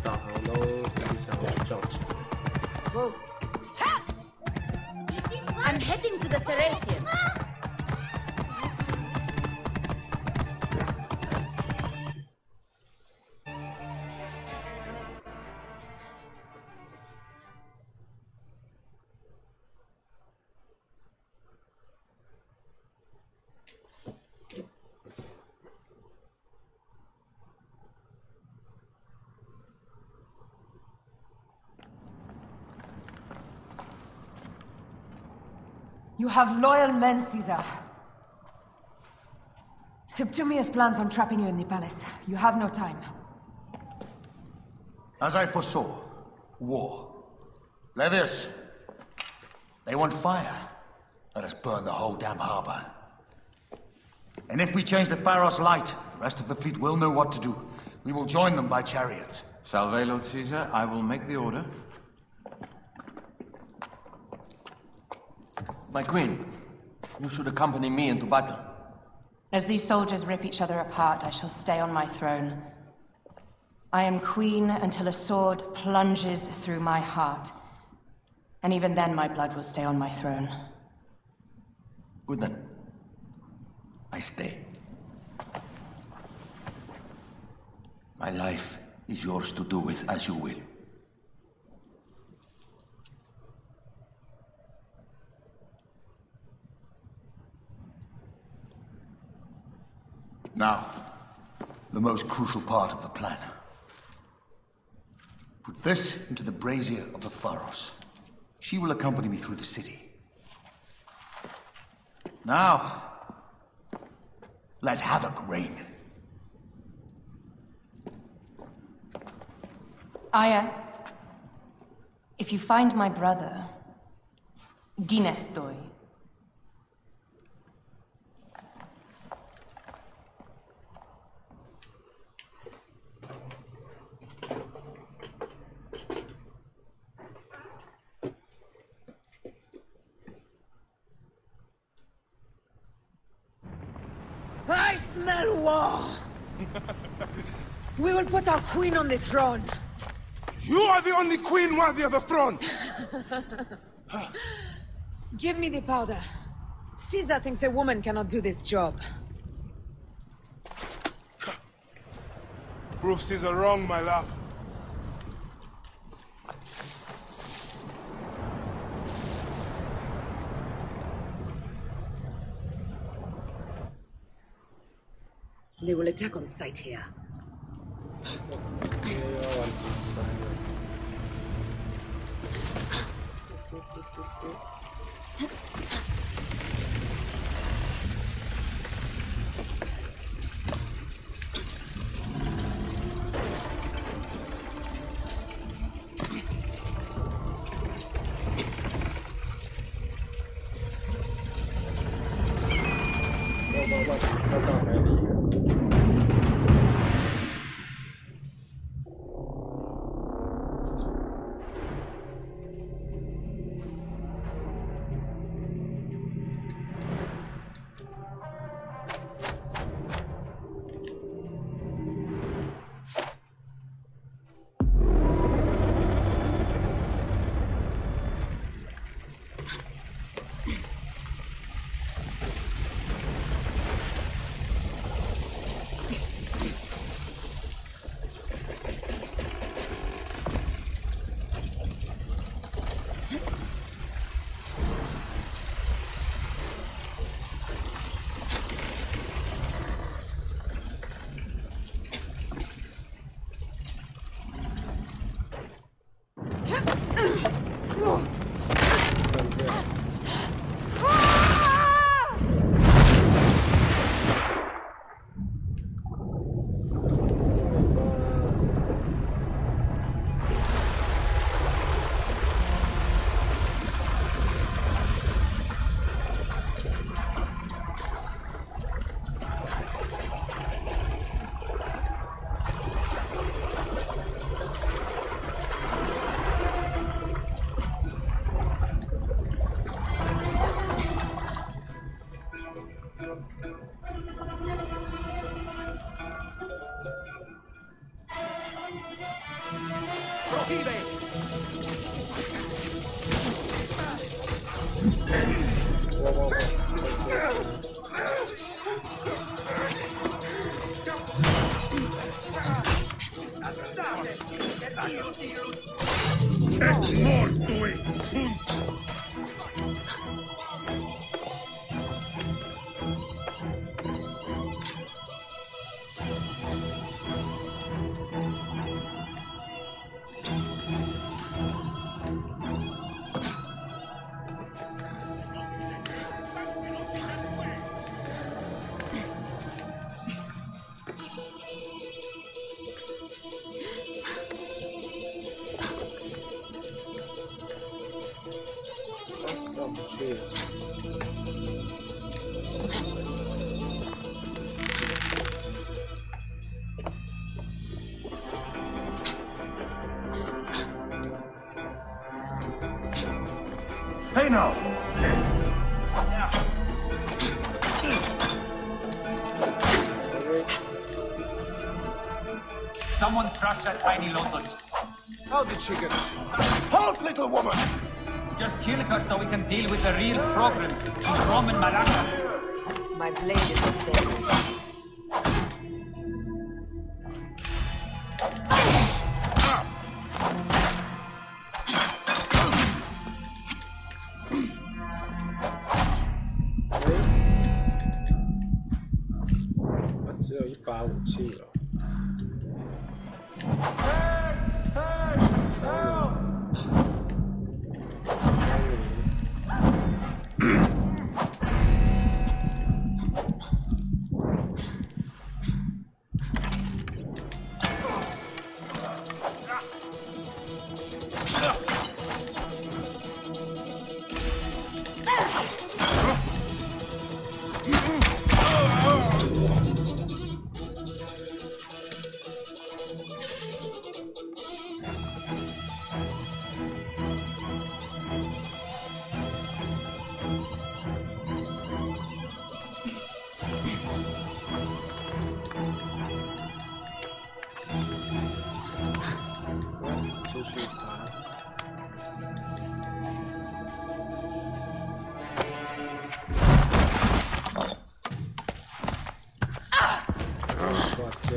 导航都影响我撞墙。Whoa. I'm heading to the Serapeum. You have loyal men, Caesar. Septimius plans on trapping you in the palace. You have no time. As I foresaw, war. Levius, they want fire. Let us burn the whole damn harbor. And if we change the Pharos light, the rest of the fleet will know what to do. We will join them by chariot. Salve, Lord Caesar. I will make the order. My queen, you should accompany me into battle. As these soldiers rip each other apart, I shall stay on my throne. I am queen until a sword plunges through my heart. And even then, my blood will stay on my throne. Good then. I stay. My life is yours to do with as you will. Now, the most crucial part of the plan. Put this into the brazier of the Pharos. She will accompany me through the city. Now, let havoc reign. Aya, if you find my brother, Ginestoy. I smell war! We will put our queen on the throne. You are the only queen worthy of the throne! Give me the powder. Caesar thinks a woman cannot do this job. Prove Caesar wrong, my love. They will attack on sight here. now. Someone crush that tiny lotus. How did she get us? Halt, little woman! Just kill her so we can deal with the real problems in Roman Malacca. My blade is not there.只有一把武器了。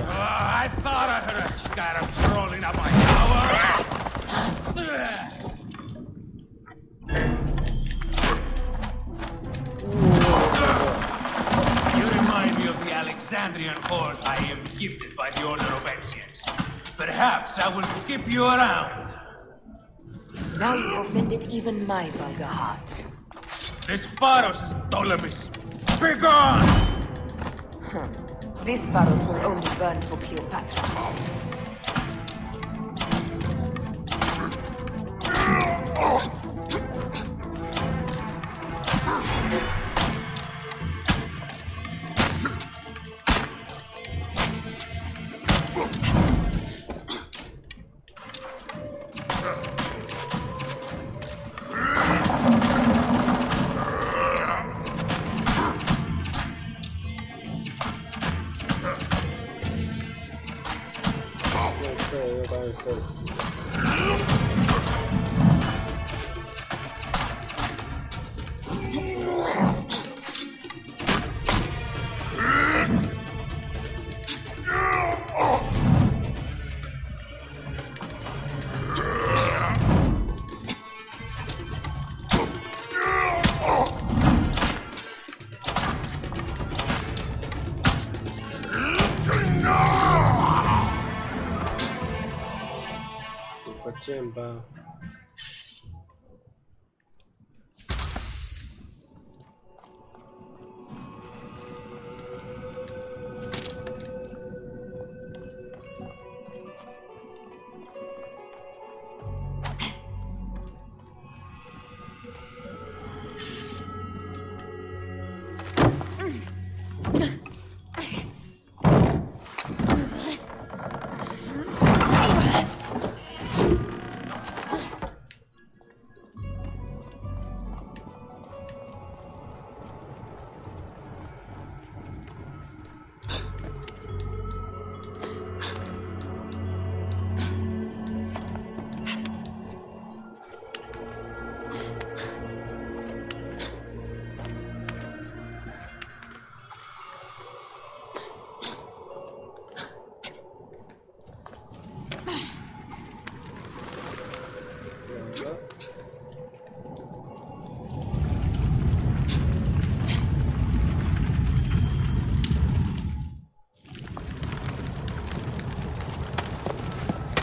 I thought I heard a scarab crawling up my tower. You remind me of the Alexandrian horse I am gifted by the Order of Ancients. Perhaps I will skip you around. Now you've offended even my vulgar heart. This Pharos is Ptolemy's. Begone! This Pharos will only burn for Cleopatra.剑吧。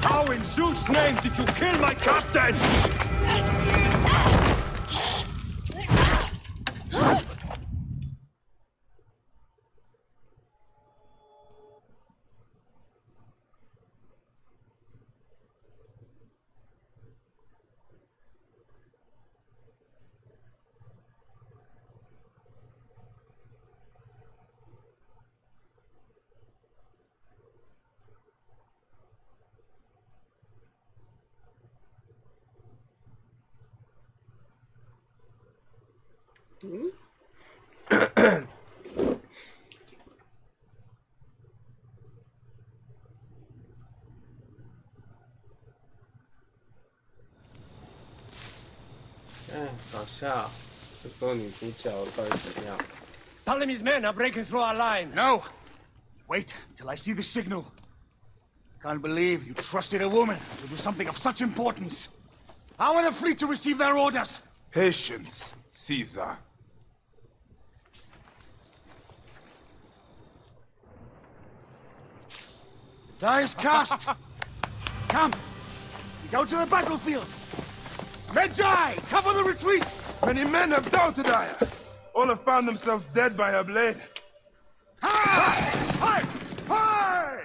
How in Zeus' name did you kill my captain? 搞笑，这个女主角到底怎样？ Ptolemy's men are breaking through our line. No! Wait till I see the signal. Can't believe you trusted a woman to do something of such importance. How are the fleet to receive their orders? Patience, Caesar. Die is cast. Come, we go to the battlefield. Medjay, cover the retreat. Many men have doubted Aya. All have found themselves dead by her blade. Hi! Hi! Hi!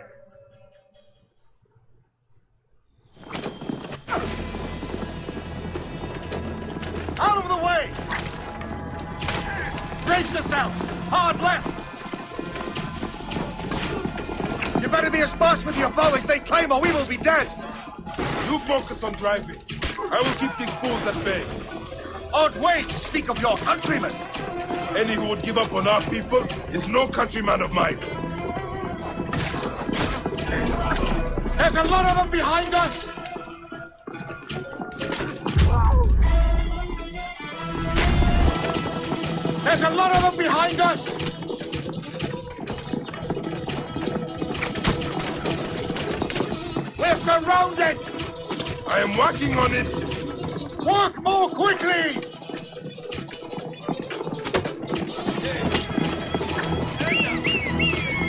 Out of the way! Brace yourself! Hard left! You better be as fast with your bow as they claim or we will be dead! You focus on driving. I will keep these fools at bay. Odd way to speak of your countrymen! Any who would give up on our people is no countryman of mine. There's a lot of them behind us! There's a lot of them behind us! We're surrounded! I am working on it! Work more quickly!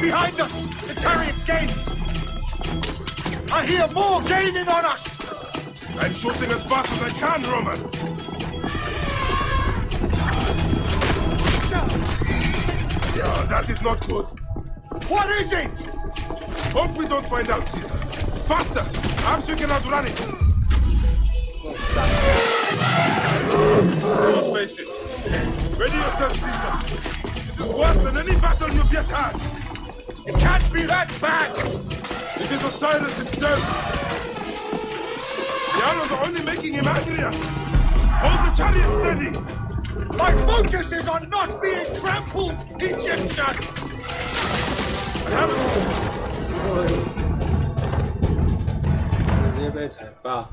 Behind us! The chariot gains! I hear more gaining on us! I'm shooting as fast as I can, Roman! Yeah, that is not good. What is it? Hope we don't find out, Caesar. Faster! Perhaps we can outrun it! Don't face it. Ready yourself, Caesar. This is worse than any battle you've yet had. It can't be that bad! It is Osiris himself. The arrows are only making him angrier. Hold the chariot steady. My focus is on not being trampled, Egyptian! I haven't... 直接被踩爆。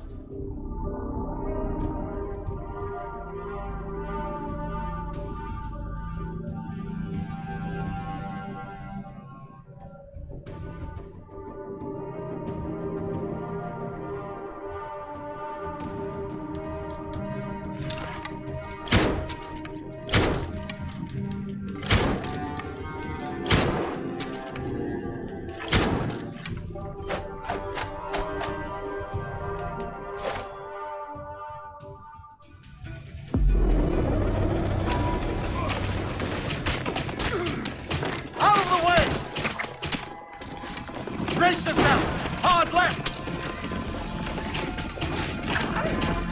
Brace yourself! Hard left!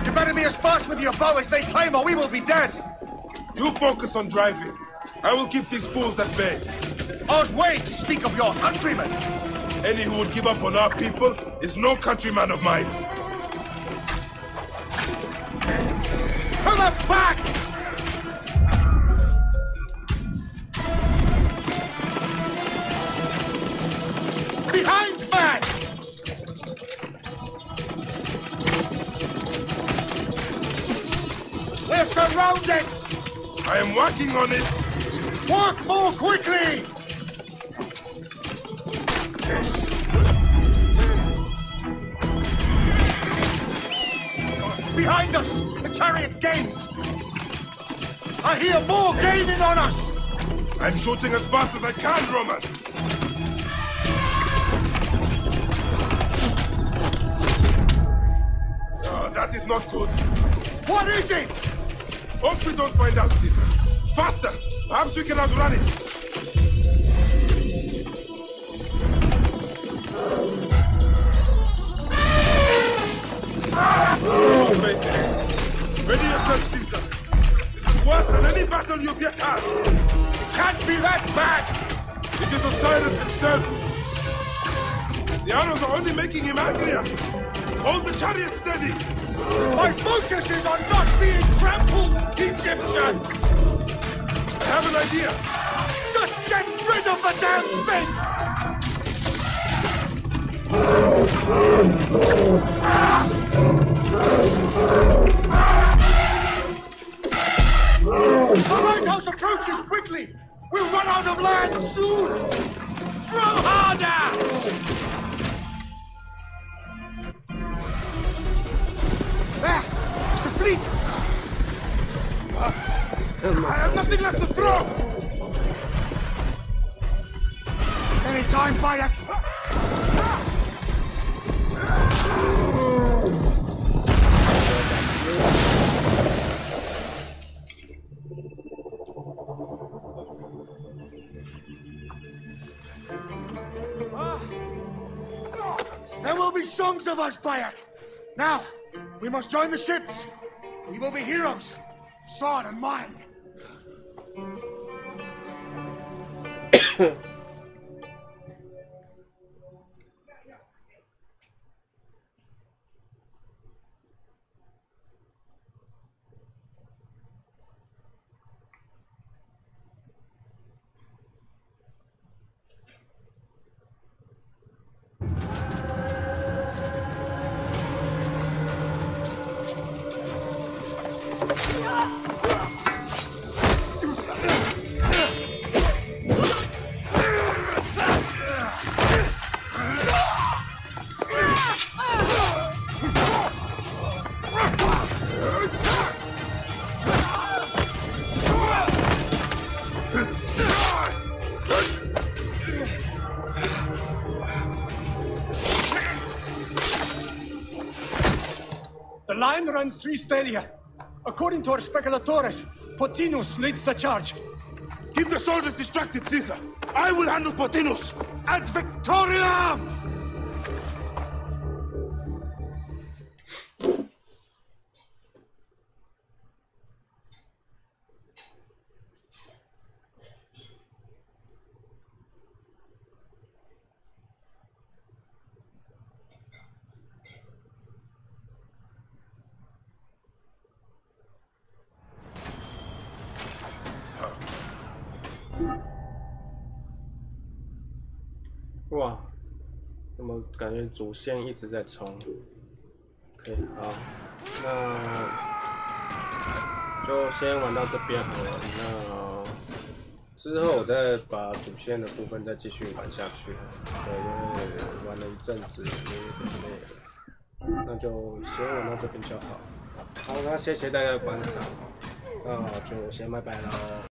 You better be as fast with your bow as they claim or we will be dead! You focus on driving. I will keep these fools at bay. Odd way to speak of your countrymen! Any who would give up on our people is no countryman of mine. To the back! Behind man! We're surrounded! I am working on it! Work more quickly! Behind us! The chariot gains! I hear more gaining on us! I'm shooting as fast as I can, Roman! That is not good. What is it? Hope we don't find out, Caesar. Faster! Perhaps we can outrun it. Don't face it. Ready yourself, Caesar. This is worse than any battle you've yet had. It can't be that bad. It is Osiris himself. The arrows are only making him angrier. Hold the chariot steady! My focus is on not being trampled, Egyptian! have an idea! Just get rid of the damn thing! The lighthouse approaches quickly! We'll run out of land soon! Throw harder! There! It's the fleet! I have nothing left to throw! Any time, Bayek! There will be songs of us, Bayek! Now, we must join the ships! We will be heroes! Sword and mind! The line runs 3 stadia. According to our speculatores, Potinus leads the charge. Keep the soldiers distracted, Caesar. I will handle Potinus. Ad Victoriam!哇，怎么感觉主线一直在冲 ？OK， 好，那就先玩到这边好了。那之后我再把主线的部分再继续玩下去。对，因为玩了一阵子，也有点累了。那就先玩到这边就好。好，那谢谢大家的观赏，那就先拜拜喽。